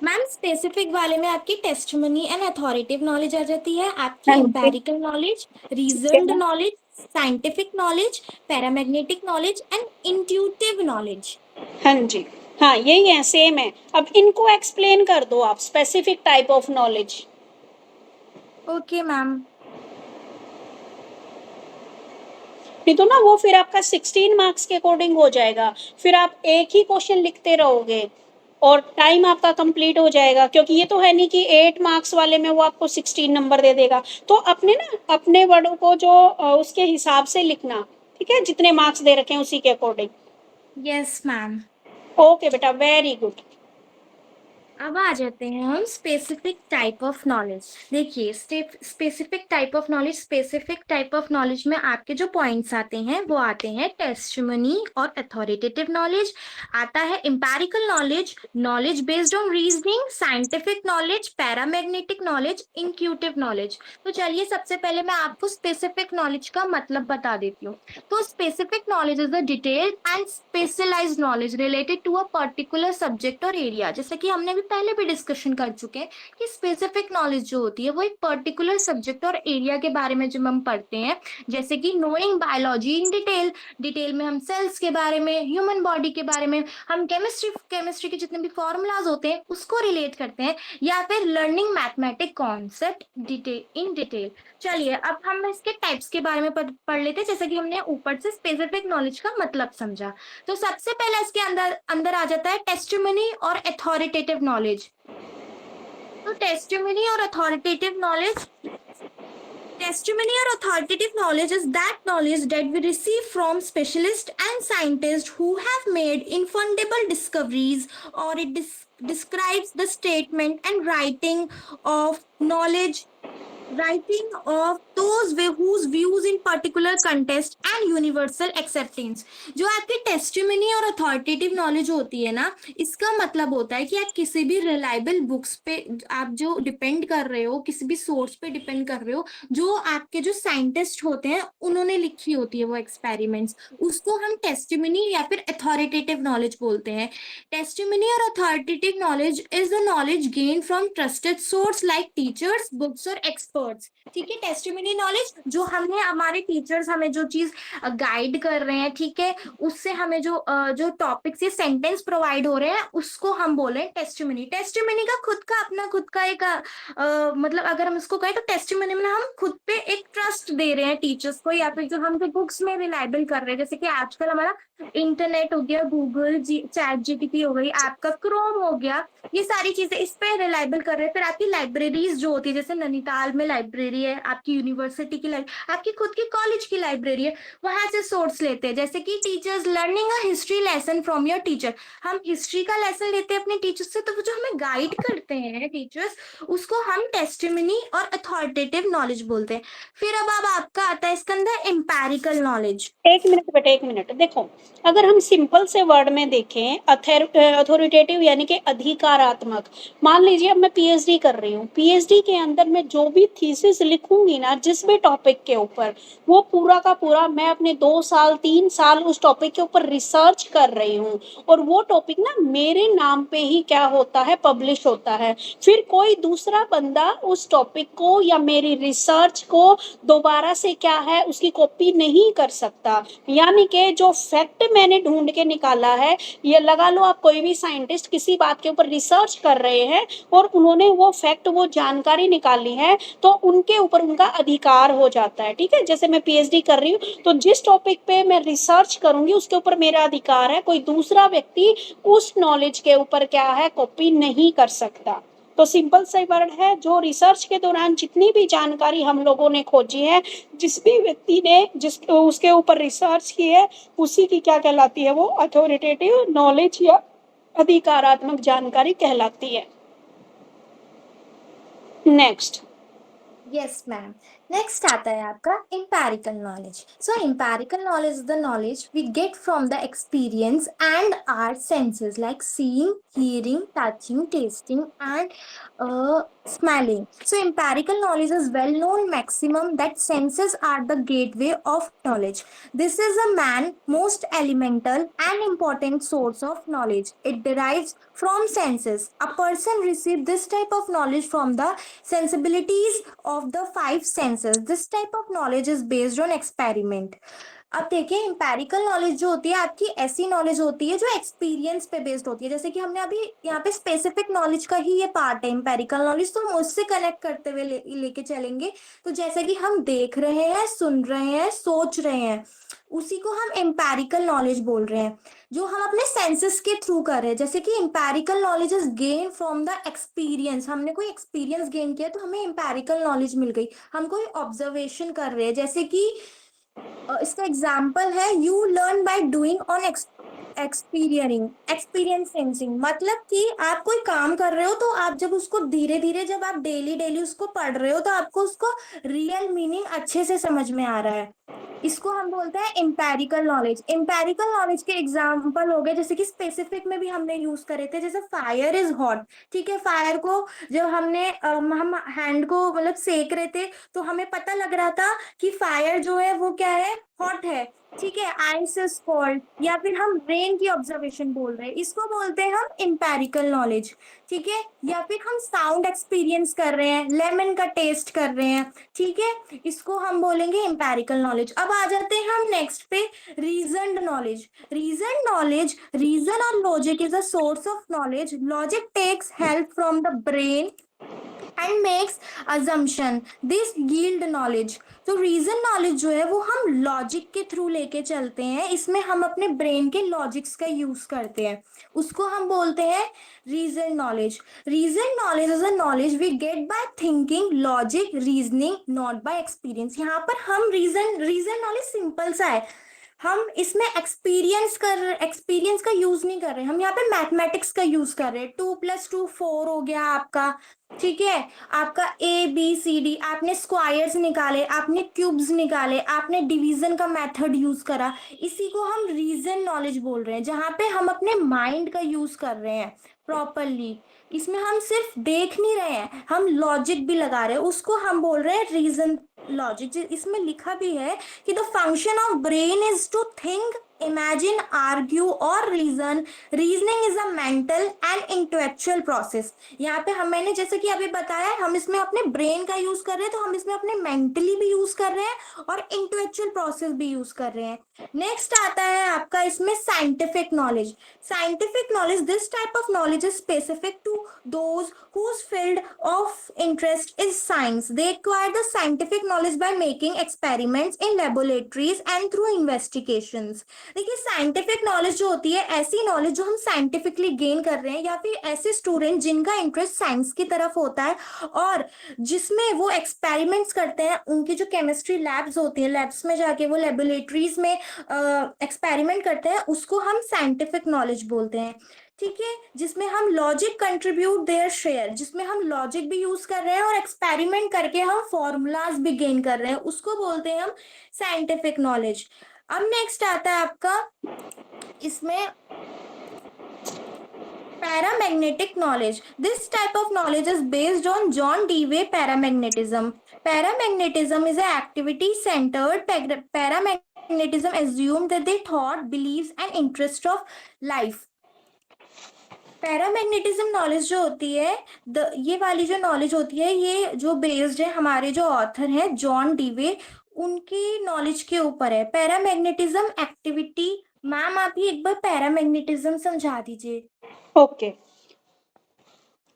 मैम स्पेसिफिक वाले में आपकी टेस्टिमनी एंड अथॉरिटेटिव नॉलेज आ जाती है, आपकी हाँ जी, एम्पेरिकल नॉलेज, ठीक रीजन्ड है। Knowledge, scientific knowledge, paramagnetic knowledge and intuitive knowledge. हाँ जी, हाँ यही है, सेम है। अब इनको एक्सप्लेन कर दो आप, specific type of knowledge. Okay ma'am. नहीं तो ना वो फिर आपका 16 मार्क्स के अकॉर्डिंग हो जाएगा, फिर आप एक ही क्वेश्चन लिखते रहोगे और टाइम आपका कंप्लीट हो जाएगा, क्योंकि ये तो है नहीं कि 8 मार्क्स वाले में वो आपको 16 नंबर दे देगा। तो अपने ना अपने वर्डों को जो उसके हिसाब से लिखना, ठीक है, जितने मार्क्स दे रखे हैं उसी के अकॉर्डिंग। Yes ma'am. ओके बेटा, वेरी गुड। अब आ जाते हैं हम स्पेसिफिक टाइप ऑफ नॉलेज। देखिए specific type of knowledge, specific type of knowledge में आपके जो पॉइंट्स आते हैं वो आते हैं टेस्टिमनी और अथॉरिटेटिव नॉलेज, आता है empirical knowledge, knowledge based on reasoning, scientific knowledge, paramagnetic knowledge, intuitive knowledge. तो चलिए सबसे पहले मैं आपको स्पेसिफिक नॉलेज का मतलब बता देती हूँ। तो specific knowledge is a detailed and specialised knowledge related to a particular subject और एरिया। जैसे कि हमने भी पहले भी डिस्कशन कर चुके हैं कि स्पेसिफिक नॉलेज जो होती है वो एक पर्टिकुलर सब्जेक्ट और एरिया के बारे में जब हम पढ़ते हैं, जैसे कि knowing biology in detail, detail में हम सेल्स के बारे में, ह्यूमन बॉडी के बारे में, हम केमिस्ट्री के जितने भी फॉर्मूलाज होते हैं उसको रिलेट करते हैं, या फिर learning mathematic concept detail in detail. चलिए अब हम इसके टाइप्स के बारे में पढ़ लेते हैं, जैसे कि हमने ऊपर से स्पेसिफिक नॉलेज का मतलब समझा। तो सबसे पहले इसके अंदर अंदर आ जाता है टेस्टिमनी और अथॉरिटेटिव नॉलेज। तो टेस्टिमनी और authoritative knowledge, testimony or authoritative knowledge is that knowledge that we receive from specialists and scientists who have made infundable discoveries, or it describes the statement and writing of those whose views in particular contest and universal acceptance। जो आपकी testimony और authoritative knowledge होती है ना, इसका मतलब होता है कि आप किसी भी रिलायबल बुक्स पे आप जो डिपेंड कर रहे हो, किसी भी सोर्स पे डिपेंड कर रहे हो, जो आपके जो साइंटिस्ट होते हैं उन्होंने लिखी होती है वो एक्सपेरिमेंट्स, उसको हम टेस्टिमनी या फिर अथॉरिटेटिव नॉलेज बोलते हैं। टेस्टिमनी और authoritative knowledge is the knowledge gain from trusted source like teachers, books और एक्सपर्ट्स। ठीक है, टेस्टिमनी नॉलेज जो हमें हमारे टीचर्स हमें जो चीज गाइड कर रहे हैं, ठीक है, उससे हमें जो टॉपिक्स या सेंटेंस प्रोवाइड हो रहे हैं उसको हम बोले टेस्टिमनी। टेस्टिमनी का खुद का एक मतलब अगर हम इसको कहें तो टेस्टिमनी में हम खुद पे एक ट्रस्ट दे रहे हैं टीचर्स को, या फिर जो हम जो बुक्स में रिलायबल कर रहे हैं, जैसे कि आजकल हमारा इंटरनेट हो गया, गूगल चैट जीपीटी हो गई, आपका क्रोम हो गया, ये सारी चीजें इस पे रिलायबल कर रहे हैं। फिर आपकी लाइब्रेरीज जो होती है, जैसे नैनीताल में लाइब्रेरी है, आपकी यूनिवर्सिटी की आपकी खुद की कॉलेज की लाइब्रेरी है, वहां से सोर्स लेते हैं। जैसे कि teachers learning a history lesson from your teacher, हम हिस्ट्री का लेसन लेते हैं अपने टीचर से, तो वो जो हमें गाइड करते हैं टीचर्स, उसको हम टेस्टिमनी और अथॉरिटेटिव नॉलेज बोलते हैं। फिर अब आपका आता है इसके अंदर एम्पेरिकल नॉलेज। एक मिनट बेटा, एक मिनट देखो, अगर हम सिंपल से वर्ड में देखें, अथॉरिटेटिव यानी कि अधिकारात्मक। मान लीजिए अब मैं पीएचडी कर रही हूँ, पीएचडी के अंदर मैं जो भी थीसिस लिखूंगी ना जिस भी टॉपिक के ऊपर, वो पूरा का पूरा मैं अपने 2 साल 3 साल उस टॉपिक के ऊपर रिसर्च कर रही हूँ, और वो टॉपिक ना मेरे नाम पे ही क्या होता है, पब्लिश होता है। फिर कोई दूसरा बंदा उस टॉपिक को या मेरी रिसर्च को दोबारा से क्या है उसकी कॉपी नहीं कर सकता। यानी कि जो फैक्ट मैंने ढूंढ के निकाला है, ये लगा लो आप कोई भी साइंटिस्ट किसी बात के ऊपर रिसर्च कर रहे हैं और उन्होंने वो फैक्ट वो जानकारी निकाली है, तो उनके ऊपर उनका अधिकार हो जाता है। ठीक है, जैसे मैं पीएचडी कर रही हूँ तो जिस टॉपिक पे मैं रिसर्च करूंगी उसके ऊपर मेरा अधिकार है, कोई दूसरा व्यक्ति उस नॉलेज के ऊपर क्या है, कॉपी नहीं कर सकता। तो सिंपल सा वर्ड है, जो रिसर्च के दौरान जितनी भी जानकारी हम लोगों ने खोजी है, जिस भी व्यक्ति ने उसके ऊपर रिसर्च की है, उसी की क्या कहलाती है, वो अथॉरिटेटिव नॉलेज या अधिकारात्मक जानकारी कहलाती है। नेक्स्ट। Yes ma'am. नेक्स्ट आता है आपका empirical knowledge. So empirical knowledge is the knowledge we get from the experience and our senses like seeing, hearing, touching, tasting, and smelling. So empirical knowledge is well known maximum that senses are the gateway of knowledge. This is a man most elemental and important source of knowledge. It derives from senses. A person receives this type of knowledge from the sensibilities of the five senses. This type of knowledge is based on experiment. अब देखिए empirical knowledge जो होती है आपकी ऐसी knowledge होती है जो एक्सपीरियंस पे बेस्ड होती है, जैसे कि हमने अभी यहाँ पे स्पेसिफिक नॉलेज का ही ये पार्ट है एम्पेरिकल नॉलेज, तो हम उससे कनेक्ट करते हुए लेके चलेंगे। तो जैसे कि हम देख रहे हैं, सुन रहे हैं, सोच रहे हैं, उसी को हम एम्पेरिकल नॉलेज बोल रहे हैं, जो हम अपने सेंसेस के थ्रू कर रहे हैं। जैसे कि empirical knowledge is gain from the experience, हमने कोई एक्सपीरियंस गेन किया तो हमें एम्पेरिकल नॉलेज मिल गई। हम कोई ऑब्जर्वेशन कर रहे हैं, जैसे कि इसका एग्जाम्पल है you learn by doing on experiencing, मतलब कि आप कोई काम कर रहे हो तो आप जब उसको धीरे धीरे, जब आप डेली डेली उसको पढ़ रहे हो तो आपको उसको रियल मीनिंग अच्छे से समझ में आ रहा है। इसको हम बोलते हैं एम्पेरिकल नॉलेज। एम्पेरिकल नॉलेज के एग्जाम्पल हो गए, जैसे कि स्पेसिफिक में भी हमने यूज करे थे, जैसे फायर इज हॉट। ठीक है, फायर को जब हमने हम हैंड को मतलब सेक रहे थे तो हमें पता लग रहा था कि फायर जो है वो क्या है, हॉट है। ठीक है, आइस इज कोल्ड, या फिर हम रेन की ऑब्जर्वेशन बोल रहे हैं, इसको बोलते हैं हम एम्पेरिकल नॉलेज। ठीक है, या फिर हम साउंड एक्सपीरियंस कर रहे हैं, लेमन का टेस्ट कर रहे हैं। ठीक है, इसको हम बोलेंगे एम्पेरिकल नॉलेज। अब आ जाते हैं हम नेक्स्ट पे, रीजनड नॉलेज। रीजन और logic is a source of knowledge. Logic takes help from the brain and makes assumption, this yield knowledge। तो रीजन नॉलेज जो है वो हम लॉजिक के थ्रू लेके चलते हैं, इसमें हम अपने ब्रेन के लॉजिक्स का यूज करते हैं, उसको हम बोलते हैं reason knowledge. Reason knowledge is a knowledge we get by thinking, logic, reasoning, not by experience. यहाँ पर हम रीजन नॉलेज सिंपल सा है, हम इसमें एक्सपीरियंस का यूज नहीं कर रहे, हम यहाँ पे मैथमेटिक्स का यूज कर रहे हैं। 2+2 4 हो गया आपका। ठीक है, आपका ABCD, आपने स्क्वायर्स निकाले, आपने क्यूब्स निकाले, आपने डिवीजन का मेथड यूज करा, इसी को हम रीजन नॉलेज बोल रहे हैं, जहां पे हम अपने माइंड का यूज कर रहे हैं प्रॉपरली। इसमें हम सिर्फ देख नहीं रहे हैं, हम लॉजिक भी लगा रहे हैं, उसको हम बोल रहे हैं रीजन लॉजिक। इसमें लिखा भी है कि the function of brain is to think, imagine, argue और reason. Reasoning is a mental and intellectual process. यहाँ पे मैंने जैसे कि अभी बताया, हम इसमें अपने ब्रेन का यूज कर रहे हैं, तो हम इसमें अपने मेंटली भी यूज कर रहे हैं और इंटेलेक्चुअल प्रोसेस भी यूज कर रहे हैं। नेक्स्ट आता है आपका इसमें scientific knowledge. Scientific knowledge, this type of knowledge is specific to those whose field of interest is science. They acquire the scientific knowledge by making experiments in laboratories and through investigations. देखिए scientific knowledge जो होती है, ऐसी knowledge जो हम scientifically gain कर रहे हैं, या फिर ऐसे स्टूडेंट जिनका इंटरेस्ट साइंस की तरफ होता है और जिसमें वो एक्सपेरिमेंट्स करते हैं, उनकी जो केमिस्ट्री लैब्स होती है, लैब्स में जाके वो लेबोरेटरीज में एक्सपेरिमेंट करते हैं, उसको हम साइंटिफिक नॉलेज बोलते हैं। ठीक है, जिसमें हम लॉजिक कंट्रीब्यूट देयर शेयर, जिसमें हम लॉजिक भी यूज कर रहे हैं और एक्सपेरिमेंट करके हम फॉर्मूलाज भी गेन कर रहे हैं, उसको बोलते हैं हम साइंटिफिक नॉलेज। अब नेक्स्ट आता है आपका इसमें paramagnetic knowledge. This type of knowledge is based on John Dewey paramagnetism. Paramagnetism is an activity centered paramagnetism assumed that the thought, beliefs and interest of life. Paramagnetism knowledge जो होती है, ये वाली जो नॉलेज होती है, ये जो बेस्ड है हमारे जो ऑथर हैं जॉन डीवे, उनकी नॉलेज के ऊपर है। पैरामैग्नेटिज्म एक्टिविटी, मैम आप ही एक बार पैरामैग्नेटिज्म समझा दीजिए। ओके,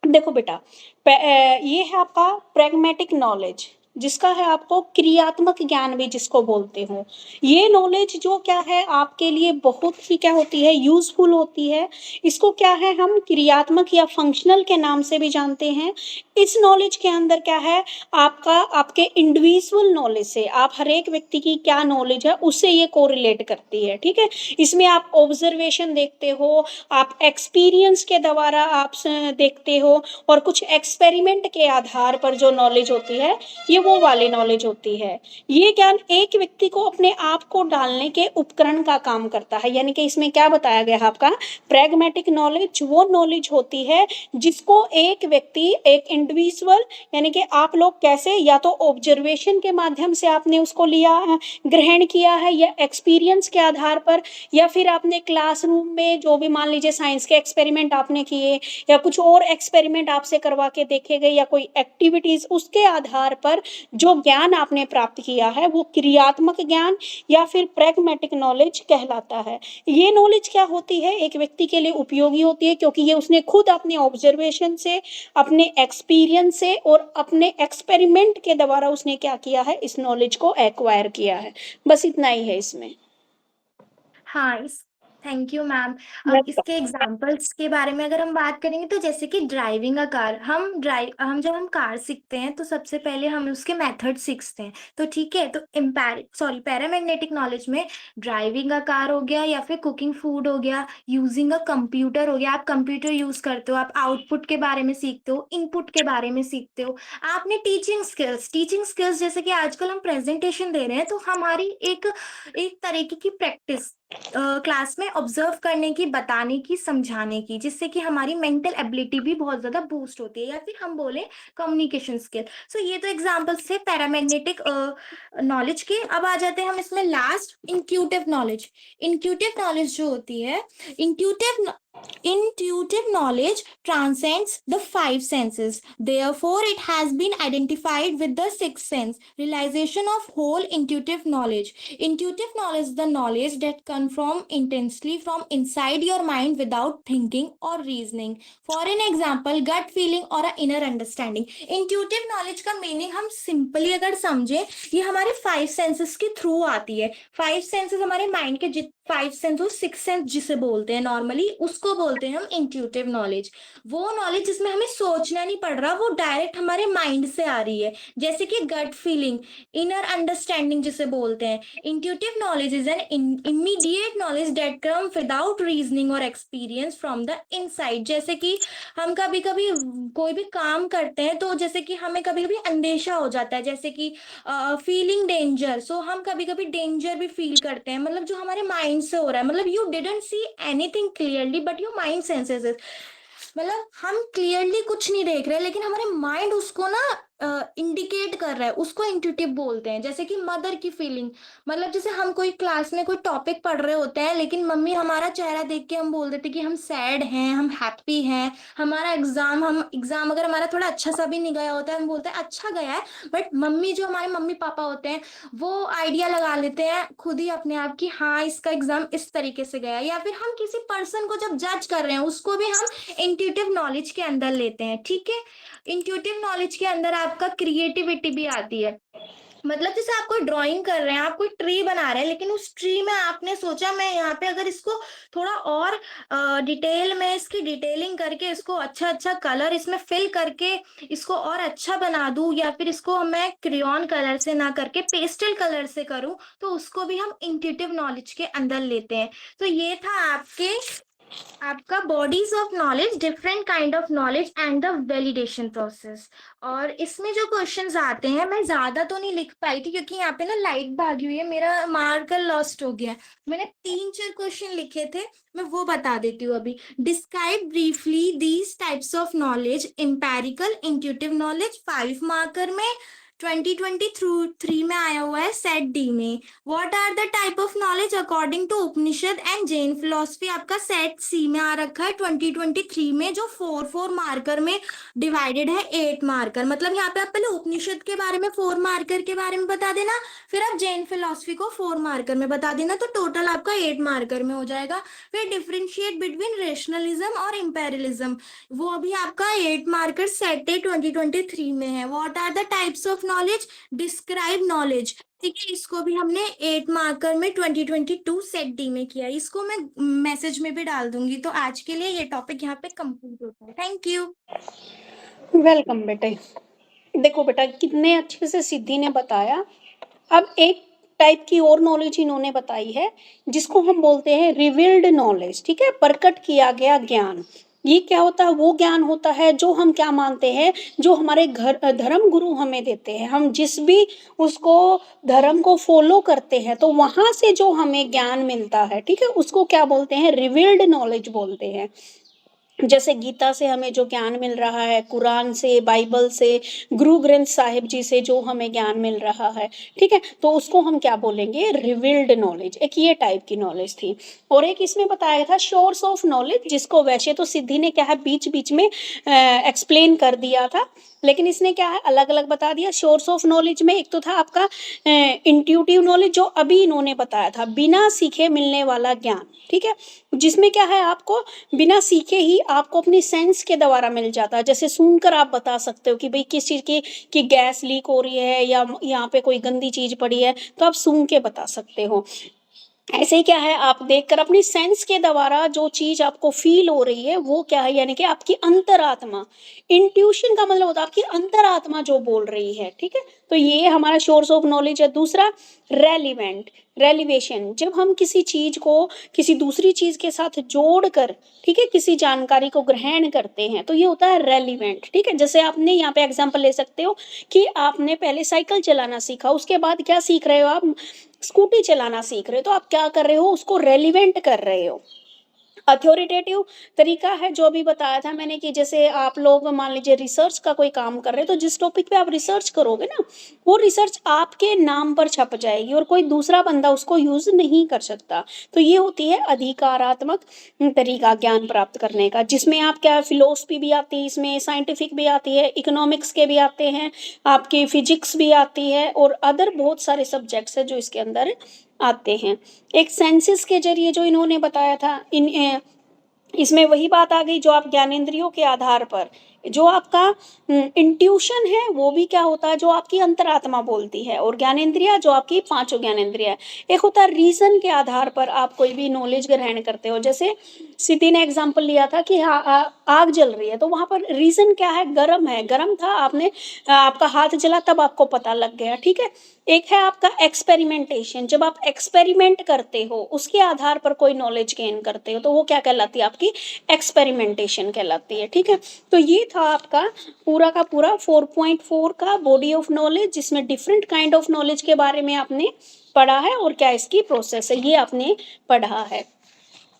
देखो बेटा, ये है आपका प्रैग्मेटिक नॉलेज। जिसका है आपको क्रियात्मक ज्ञान भी जिसको बोलते हो। ये नॉलेज जो क्या है आपके लिए बहुत ही क्या होती है, यूजफुल होती है। इसको क्या है हम क्रियात्मक या फंक्शनल के नाम से भी जानते हैं। इस नॉलेज के अंदर क्या है, आपका आपके इंडिविजुअल नॉलेज से, आप हर एक व्यक्ति की क्या नॉलेज है उससे ये कोरिलेट करती है, ठीक है। इसमें आप ऑब्जर्वेशन देखते हो, आप एक्सपीरियंस के द्वारा आप देखते हो, और कुछ एक्सपेरिमेंट के आधार पर जो नॉलेज होती है ये वो वाली नॉलेज होती है। ये ज्ञान एक व्यक्ति को अपने आप को डालने के उपकरण का काम करता है। यानी कि इसमें क्या बताया गया है आपका, प्रैग्मेटिक नॉलेज वो नॉलेज होती है जिसको एक व्यक्ति, एक इंडिविजुअल, यानी कि आप लोग कैसे, या तो ऑब्जर्वेशन के माध्यम से आपने उसको लिया, ग्रहण किया है, या एक्सपीरियंस के आधार पर, या फिर आपने क्लासरूम में जो भी मान लीजिए साइंस के एक्सपेरिमेंट आपने किए, या कुछ और एक्सपेरिमेंट आपसे करवा के देखे गए, या कोई एक्टिविटीज, उसके आधार पर जो ज्ञान आपने प्राप्त किया है वो क्रियात्मक ज्ञान या फिर प्रैग्मेटिक नॉलेज कहलाता है। ये नॉलेज क्या होती है, एक व्यक्ति के लिए उपयोगी होती है क्योंकि ये उसने खुद अपने ऑब्जर्वेशन से, अपने एक्सपीरियंस से और अपने एक्सपेरिमेंट के द्वारा उसने क्या किया है, इस नॉलेज को एक्वायर किया है। बस इतना ही है इसमें। हाँ, इस थैंक यू मैम। अब इसके एग्जांपल्स के बारे में अगर हम बात करेंगे तो जैसे कि ड्राइविंग अ कार, हम जब हम कार सीखते हैं तो सबसे पहले हम उसके मेथड सीखते हैं। तो ठीक है, तो पैरामैग्नेटिक नॉलेज में ड्राइविंग अ कार हो गया, या फिर कुकिंग फूड हो गया, यूजिंग अ कंप्यूटर हो गया, आप कंप्यूटर यूज करते हो, आप आउटपुट के बारे में सीखते हो, इनपुट के बारे में सीखते हो। आपने टीचिंग स्किल्स जैसे कि आजकल हम प्रेजेंटेशन दे रहे हैं तो हमारी एक एक तरीके की प्रैक्टिस क्लास में ऑब्जर्व करने की, बताने की, समझाने की, जिससे कि हमारी मेंटल एबिलिटी भी बहुत ज्यादा बूस्ट होती है, या फिर हम बोले कम्युनिकेशन स्किल। सो ये तो एग्जांपल्स थे पैरामैग्नेटिक नॉलेज के। अब आ जाते हैं हम इसमें last, intuitive knowledge. Intuitive knowledge जो होती है, intuitive knowledge transcends the five senses. Therefore, it has been identified with the sixth sense. Realization of whole intuitive knowledge. Intuitive knowledge is the knowledge that comes from intensely from inside your mind without thinking or reasoning. For an example, gut feeling or a inner understanding. Intuitive knowledge का meaning हम simply अगर समझे, ये हमारे five senses के through आती है। Five senses हमारे माइंड के फाइव सेंस हो, सिक्स सेंस जिसे बोलते हैं नॉर्मली, उसको बोलते हैं हम इंट्यूटिव नॉलेज। वो नॉलेज जिसमें हमें सोचना नहीं पड़ रहा, वो डायरेक्ट हमारे माइंड से आ रही है, जैसे कि गट फीलिंग, इनर अंडरस्टैंडिंग जिसे बोलते हैं। Intuitive knowledge is an immediate knowledge that come without reasoning और एक्सपीरियंस फ्रॉम द इनसाइड। जैसे कि हम कभी कभी कोई भी काम करते हैं तो जैसे कि हमें कभी कभी अंदेशा हो जाता है, जैसे कि फीलिंग डेंजर, सो हम कभी कभी डेंजर भी फील करते हैं, मतलब जो हमारे माइंड से हो रहा है, मतलब you didn't see anything clearly but your mind senses it. मतलब हम क्लियरली कुछ नहीं देख रहे लेकिन हमारे माइंड उसको ना इंडिकेट कर रहा है, उसको इंट्यूटिव बोलते हैं। जैसे कि मदर की फीलिंग, मतलब जैसे हम कोई क्लास में कोई टॉपिक पढ़ रहे होते हैं लेकिन मम्मी हमारा चेहरा देख के हम बोल देते कि हम सैड हैं, हम हैप्पी हैं। हमारा एग्जाम अगर हमारा थोड़ा अच्छा सा भी नहीं गया होता है, हम बोलते हैं अच्छा गया है, बट मम्मी जो हमारे मम्मी पापा होते हैं वो आइडिया लगा लेते हैं खुद ही अपने आप की, हाँ इसका एग्जाम इस तरीके से गया है। या फिर हम किसी पर्सन को जब जज कर रहे हैं उसको भी हम इंट्यूटिव नॉलेज के अंदर लेते हैं, ठीक है। इंट्यूटिव नॉलेज के अंदर आपका क्रिएटिविटी भी आती है। मतलब जैसे आप कोई ड्राइंग कर रहे हैं, आप कोई ट्री बना रहे हैं, लेकिन उस ट्री में आपने सोचा मैं यहाँ पे अगर इसको थोड़ा और डिटेल में इसकी डिटेलिंग करके, इसको अच्छा अच्छा कलर इसमें फिल करके इसको और अच्छा बना दूं, या फिर इसको मैं क्रेयॉन कलर से ना करके पेस्टल कलर से करूं, तो उसको भी हम इंट्यूटिव नॉलेज के अंदर लेते हैं। तो ये था आपका bodies of knowledge, different kind of knowledge and the validation process. और इसमें जो क्वेश्चंस आते हैं, मैं ज्यादा तो नहीं लिख पाई थी क्योंकि यहाँ पे ना लाइट भागी हुई है, मेरा मार्कर लॉस्ट हो गया है। मैंने 3-4 क्वेश्चन लिखे थे, मैं वो बता देती हूँ अभी। Describe briefly these types of knowledge, empirical, intuitive knowledge, 5 marker में। 2023 में आया हुआ है सेट डी में। What are the type of knowledge according to Upanishad and Jain philosophy, आपका सेट सी में आ रखा है 2023 में, जो 4 मार्कर में डिवाइडेड है 8 मार्कर। मतलब यहाँ पे आप पहले उपनिषद के बारे में 4 मार्कर के बारे में बता देना, फिर आप जैन फिलोसफी को 4 मार्कर में बता देना, तो टोटल आपका 8 मार्कर में हो जाएगा। फिर डिफ्रेंशिएट बिटवीन रेशनलिज्म और इंपेरियलिज्म, वो अभी आपका 8 मार्कर सेट ए 2023 में है। What are the types of knowledge, describe knowledge. ठीक है, इसको भी हमने 8 मार्कर में 2022 सेट डी में किया। इसको मैं मैसेज में भी डाल दूंगी। तो आज के लिए ये टॉपिक यहाँ पे कंप्लीट होता है। Thank you. वेलकम बेटे। देखो बेटा कितने अच्छे से सिद्धि ने बताया। अब एक टाइप की और नॉलेज इन्होंने बताई है जिसको हम बोलते हैं रिवील्ड नॉलेज। ठीक है, प्रकट किया गया ज्ञान। ये क्या होता है? वो ज्ञान होता है जो हम क्या मानते हैं, जो हमारे घर धर्म गुरु हमें देते हैं। हम जिस भी उसको धर्म को फॉलो करते हैं तो वहां से जो हमें ज्ञान मिलता है, ठीक है, उसको क्या बोलते हैं? रिवील्ड नॉलेज बोलते हैं। जैसे गीता से हमें जो ज्ञान मिल रहा है, कुरान से, बाइबल से, गुरु ग्रंथ साहिब जी से जो हमें ज्ञान मिल रहा है, ठीक है, तो उसको हम क्या बोलेंगे? Revealed knowledge. एक ये टाइप की नॉलेज थी। और एक इसमें बताया था सोर्स ऑफ नॉलेज, जिसको वैसे तो सिद्धि ने क्या है बीच बीच में एक्सप्लेन कर दिया था, लेकिन इसने क्या है अलग अलग बता दिया। सोर्स ऑफ नॉलेज में एक तो था आपका इंट्यूटिव नॉलेज, जो अभी इन्होंने बताया था, बिना सीखे मिलने वाला ज्ञान। ठीक है, जिसमें क्या है आपको बिना सीखे ही आपको अपनी सेंस के द्वारा मिल जाता है। जैसे सुनकर आप बता सकते हो कि भाई किस चीज़ की गैस लीक हो रही है या यहाँ पे कोई गंदी चीज़ पड़ी है, तो आप सुन के बता सकते हो। ऐसे ही क्या है, आप देखकर अपनी सेंस के द्वारा जो चीज आपको फील हो रही है वो क्या है, यानी कि आपकी अंतरात्मा। इंट्यूशन का मतलब होता है आपकी अंतरात्मा जो बोल रही है। ठीक है, तो ये हमारा सोर्स ऑफ नॉलेज है। दूसरा रेलिवेंट, रेलिवेशन, जब हम किसी चीज को किसी दूसरी चीज के साथ जोड़कर, ठीक है, किसी जानकारी को ग्रहण करते हैं तो ये होता है रेलिवेंट। ठीक है, जैसे आपने यहाँ पे एग्जांपल ले सकते हो कि आपने पहले साइकिल चलाना सीखा, उसके बाद क्या सीख रहे हो आप? स्कूटी चलाना सीख रहे हो। तो आप क्या कर रहे हो? उसको रेलिवेंट कर रहे हो। अथॉरिटेटिव तरीका है जो अभी बताया था मैंने कि जैसे आप लोग मान लीजिए रिसर्च का कोई काम कर रहे हो, तो जिस टॉपिक पे आप रिसर्च करोगे ना, वो रिसर्च आपके नाम पर छप जाएगी और कोई दूसरा बंदा उसको यूज नहीं कर सकता। तो ये होती है अधिकारात्मक तरीका ज्ञान प्राप्त करने का, जिसमें आप क्या फिलोसफी भी आती है, इसमें साइंटिफिक भी आती है, इकोनॉमिक्स के भी आते हैं, आपकी फिजिक्स भी आती है और अदर बहुत सारे सब्जेक्ट्स है जो इसके अंदर आते हैं। एक सेंसिस के जरिए जो इन्होंने बताया था, इसमें वही बात आ गई जो आप ज्ञानेंद्रियों के आधार पर, जो आपका इंट्यूशन है वो भी क्या होता है, जो आपकी अंतरात्मा बोलती है, और ज्ञानेंद्रिया जो आपकी पांचों ज्ञानेंद्रिया है। एक होता है रीजन के आधार पर आप कोई भी नॉलेज ग्रहण करते हो। जैसे सिद्धि ने एग्जांपल लिया था कि आग जल रही है, तो वहां पर रीजन क्या है? गर्म है, गर्म था, आपने आपका हाथ जला तब आपको पता लग गया। ठीक है, एक है आपका एक्सपेरिमेंटेशन, जब आप एक्सपेरिमेंट करते हो उसके आधार पर कोई नॉलेज गेन करते हो तो वो क्या कहलाती है? आपकी एक्सपेरिमेंटेशन कहलाती है। ठीक है, तो ये था आपका पूरा का पूरा 4.4 का बॉडी ऑफ नॉलेज, जिसमें डिफरेंट काइंड ऑफ नॉलेज के बारे में आपने पढ़ा है और क्या इसकी प्रोसेस है ये आपने पढ़ा है।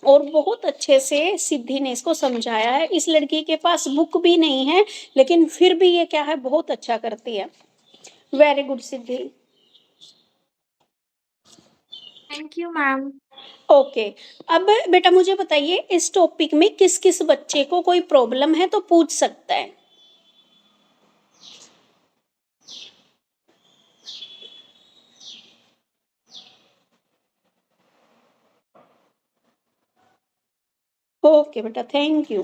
और बहुत अच्छे से सिद्धि ने इसको समझाया है। इस लड़की के पास बुक भी नहीं है, लेकिन फिर भी ये क्या है, बहुत अच्छा करती है। Very good Siddhi. Thank you ma'am. Okay, अब बेटा मुझे बताइए इस टॉपिक में किस किस बच्चे को कोई प्रॉब्लम है तो पूछ सकता है। ओके बेटा, थैंक यू।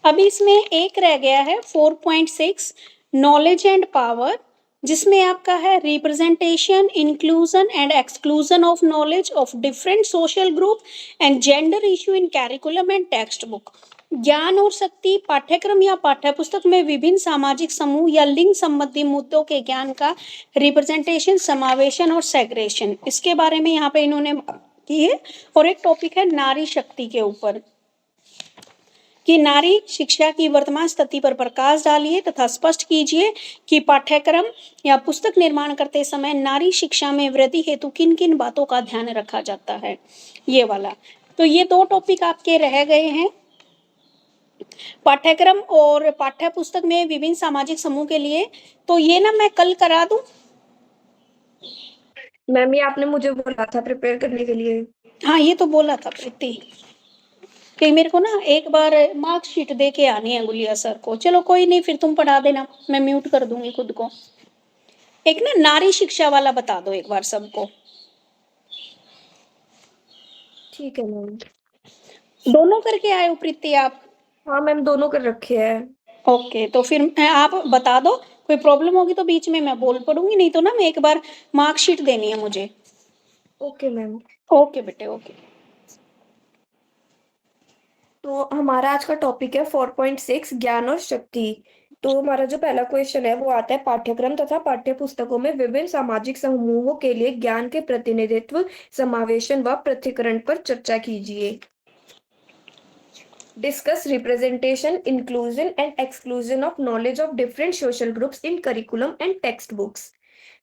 अभी इसमें एक रह गया है 4.6 नॉलेज एंड पावर, जिसमें आपका है representation, inclusion and exclusion of knowledge of different social group and gender issue in curriculum and text book. ज्ञान और शक्ति पाठ्यक्रम या पाठ्यपुस्तक में विभिन्न सामाजिक समूह या लिंग संबंधी मुद्दों के ज्ञान का रिप्रेजेंटेशन, समावेशन और सेग्रेशन, इसके बारे में यहाँ पे इन्होंने की है। और एक टॉपिक है नारी शक्ति के ऊपर कि नारी शिक्षा की वर्तमान स्थिति पर प्रकाश डालिए तथा स्पष्ट कीजिए कि पाठ्यक्रम या पुस्तक निर्माण करते समय नारी शिक्षा में वृद्धि हेतु किन किन बातों का ध्यान रखा जाता है, ये वाला। तो ये दो टॉपिक आपके रह गए हैं, पाठ्यक्रम और पाठ्य पुस्तक में विभिन्न सामाजिक समूह के लिए। तो ये ना मैं कल करा दूं? मैम ये आपने मुझे बोला था प्रिपेयर करने के लिए। हाँ, ये तो बोला था प्रीति कि मेरे को ना एक बार मार्कशीट दे के आनी है गुलिया सर को। चलो कोई नहीं, फिर तुम पढ़ा देना, मैं म्यूट कर दूंगी खुद को। एक ना नारी शिक्षा वाला बता दो एक बार सबको। ठीक है मैम। दोनों करके आए हो प्रीति आप? हाँ मैम दोनों कर रखे हैं। ओके, तो फिर आप बता दो, कोई प्रॉब्लम होगी तो बीच में मैं बोल पड़ूंगी, नहीं तो ना मैं एक बार मार्कशीट देनी है मुझे। Okay ma'am. ओके बेटे ओके। तो हमारा आज का टॉपिक है 4.6 ज्ञान और शक्ति। तो हमारा जो पहला क्वेश्चन है वो आता है, पाठ्यक्रम तथा पाठ्य पुस्तकों में विभिन्न सामाजिक समूहों के लिए ज्ञान के प्रतिनिधित्व, समावेशन व पृथक्करण पर चर्चा कीजिए। Discuss representation, inclusion and exclusion of knowledge of different social groups in curriculum and text books.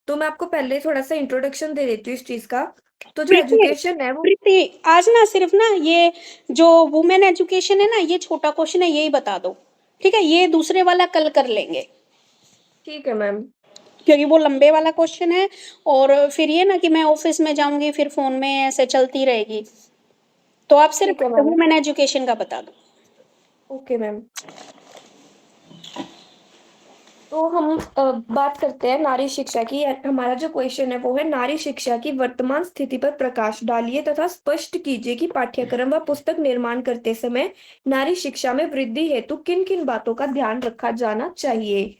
तो मैं आपको पहले थोड़ा सा इंट्रोडक्शन दे देती हूँ इस चीज का। तो जो प्रीति एजुकेशन है वो प्रीति आज ना सिर्फ ना ये जो वुमेन एजुकेशन है ना, ये छोटा क्वेश्चन है, यही बता दो, ठीक है? ये दूसरे वाला कल कर लेंगे, ठीक है मैम। क्योंकि वो लंबे वाला क्वेश्चन है, और फिर ये ना कि मैं ऑफिस में जाऊंगी फिर फोन में ऐसे चलती रहेगी, तो आप सिर्फ ठीक है मैम। वुमेन एजुकेशन का बता दो। Okay ma'am. तो हम बात करते हैं नारी शिक्षा की। हमारा जो क्वेश्चन है वो है, नारी शिक्षा की वर्तमान स्थिति पर प्रकाश डालिए तथा स्पष्ट कीजिए कि पाठ्यक्रम व पुस्तक निर्माण करते समय नारी शिक्षा में वृद्धि हेतु किन किन बातों का ध्यान रखा जाना चाहिए।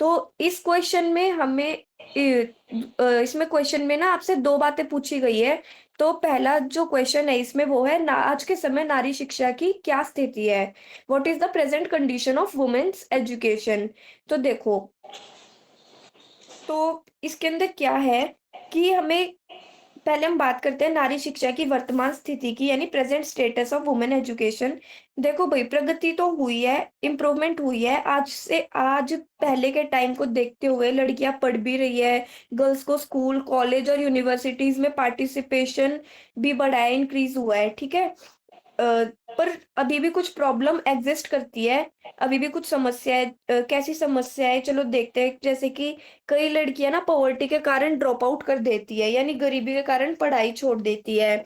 तो इस क्वेश्चन में हमें इसमें क्वेश्चन में ना आपसे दो बातें पूछी गई है। तो पहला जो क्वेश्चन है इसमें वो है, आज के समय नारी शिक्षा की क्या स्थिति है, what is the present condition of women's education. तो देखो, तो इसके अंदर क्या है कि हमें पहले हम बात करते हैं नारी शिक्षा की वर्तमान स्थिति की, यानी present status of women education. देखो भाई, प्रगति तो हुई है, इम्प्रूवमेंट हुई है। आज से आज पहले के टाइम को देखते हुए लड़कियां पढ़ भी रही है, गर्ल्स को स्कूल, कॉलेज और यूनिवर्सिटीज में पार्टिसिपेशन भी बढ़ा है, इंक्रीज हुआ है, ठीक है। पर अभी भी कुछ प्रॉब्लम एग्जिस्ट करती है, अभी भी कुछ समस्याएं। कैसी समस्याएं, चलो देखते हैं। जैसे कि कई लड़कियां ना पॉवर्टी के कारण ड्रॉप आउट कर देती है, यानी गरीबी के कारण पढ़ाई छोड़ देती है।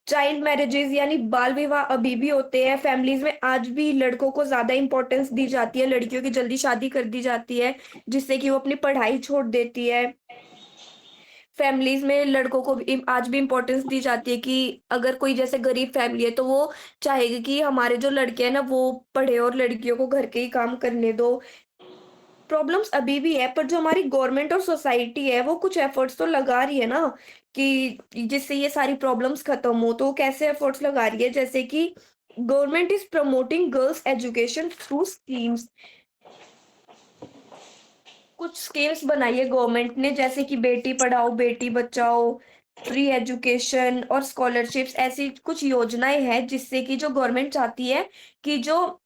चाइल्ड मैरिजेस यानी बाल विवाह अभी भी होते हैं फैमिलीज में, आज भी लड़कों को ज्यादा इंपॉर्टेंस दी जाती है, लड़कियों की जल्दी शादी कर दी जाती है जिससे कि वो अपनी पढ़ाई छोड़ देती है। फैमिलीज में लड़कों को भी आज भी इम्पोर्टेंस दी जाती है कि अगर कोई जैसे गरीब फैमिली है तो वो चाहेगी कि हमारे जो लड़के हैं ना वो पढ़े और लड़कियों को घर के ही काम करने दो। प्रॉब्लम्स अभी भी है, पर जो हमारी गवर्नमेंट और सोसाइटी है वो कुछ एफर्ट्स तो लगा रही है ना, कि जिससे ये सारी प्रॉब्लम्स खत्म हो। तो कैसे एफर्ट्स लगा रही है, जैसे कि government is promoting girls education through schemes. कुछ स्कीम्स बनाई है गवर्नमेंट ने, जैसे कि बेटी पढ़ाओ बेटी बचाओ, फ्री एजुकेशन और स्कॉलरशिप्स, ऐसी कुछ योजनाएं हैं जिससे कि जो गवर्नमेंट चाहती है कि जो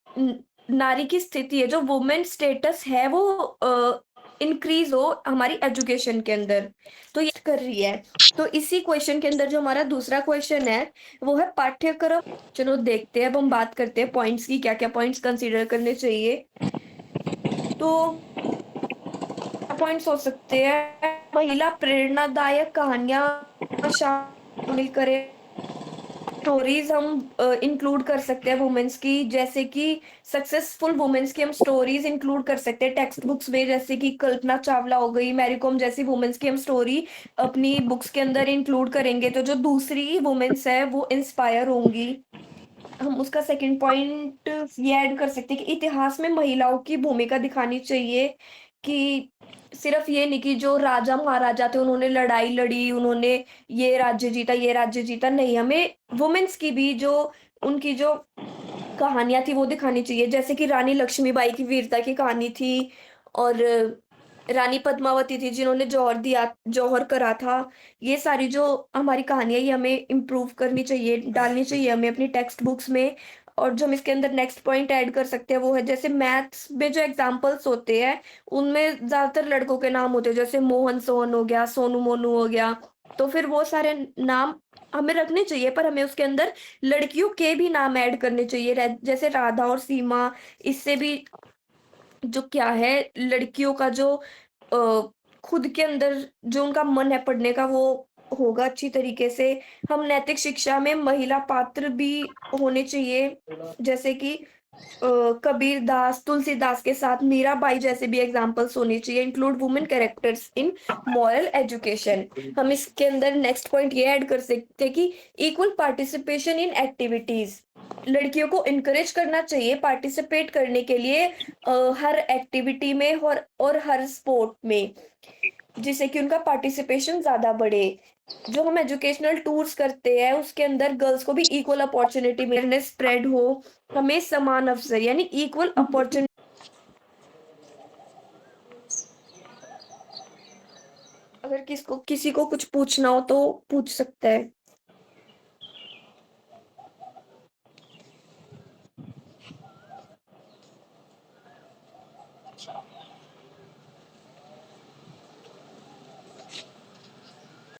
नारी की स्थिति है, जो वुमेन स्टेटस है वो इंक्रीज हो हमारी एजुकेशन के अंदर। तो ये कर रही है। तो इसी क्वेश्चन के अंदर जो हमारा दूसरा क्वेश्चन है वो है पाठ्यक्रम। चलो देखते हैं, अब हम बात करते हैं पॉइंट्स की, क्या क्या पॉइंट्स कंसीडर करने चाहिए। तो पॉइंट्स हो सकते हैं, महिला प्रेरणादायक कहानियां शामिल करें, स्टोरीज हम इंक्लूड कर सकते हैं वुमेन्स की, जैसे कि सक्सेसफुल वुमेन्स की हम स्टोरीज इंक्लूड कर सकते हैं टेक्स्ट बुक्स में, जैसे कि कल्पना चावला हो गई, मैरी कॉम जैसी वुमेन्स की हम स्टोरी अपनी बुक्स के अंदर इंक्लूड करेंगे तो जो दूसरी वुमेन्स है वो इंस्पायर होंगी। हम उसका सेकंड पॉइंट ये ऐड कर सकते हैं कि इतिहास में महिलाओं की भूमिका दिखानी चाहिए, कि सिर्फ ये नहीं कि जो राजा महाराजा थे उन्होंने लड़ाई लड़ी, उन्होंने ये राज्य जीता ये राज्य जीता, नहीं, हमें वुमेन्स की भी जो उनकी जो कहानियां थी वो दिखानी चाहिए, जैसे कि रानी लक्ष्मीबाई की वीरता की कहानी थी, और रानी पद्मावती थी जिन्होंने जौहर करा था। ये सारी जो हमारी कहानियां ये हमें इम्प्रूव करनी चाहिए, डालनी चाहिए हमें अपनी टेक्स्ट बुक्स में। और जो हम इसके अंदर नेक्स्ट पॉइंट ऐड कर सकते हैं वो है, जैसे मैथ्स में जो एग्जाम्पल्स होते हैं उनमें ज्यादातर लड़कों के नाम होते हैं, जैसे मोहन सोहन हो गया, सोनू मोनू हो गया। तो फिर वो सारे नाम हमें रखने चाहिए, पर हमें उसके अंदर लड़कियों के भी नाम ऐड करने चाहिए, जैसे राधा और सीमा। इससे भी जो क्या है, लड़कियों का जो खुद के अंदर जो उनका मन है पढ़ने का वो होगा अच्छी तरीके से। हम नैतिक शिक्षा में महिला पात्र भी होने चाहिए, जैसे कि कबीर दास, तुलसीदास के साथ मीराबाई जैसे भी एग्जाम्पल्स होने चाहिए। Include women characters in moral education. हम इसके अंदर नेक्स्ट पॉइंट ये ऐड कर सकते हैं कि इक्वल पार्टिसिपेशन इन एक्टिविटीज। लड़कियों को इनकरेज करना चाहिए पार्टिसिपेट करने के लिए हर एक्टिविटी में और हर स्पोर्ट में, जिससे कि उनका पार्टिसिपेशन ज़्यादा बढ़े। जो हम एजुकेशनल टूर्स करते हैं उसके अंदर गर्ल्स को भी इक्वल अपॉर्चुनिटी अवेयरनेस स्प्रेड हो, हमें समान अवसर यानी इक्वल अपॉर्चुनिटी। अगर किसी को कुछ पूछना हो तो पूछ सकता है।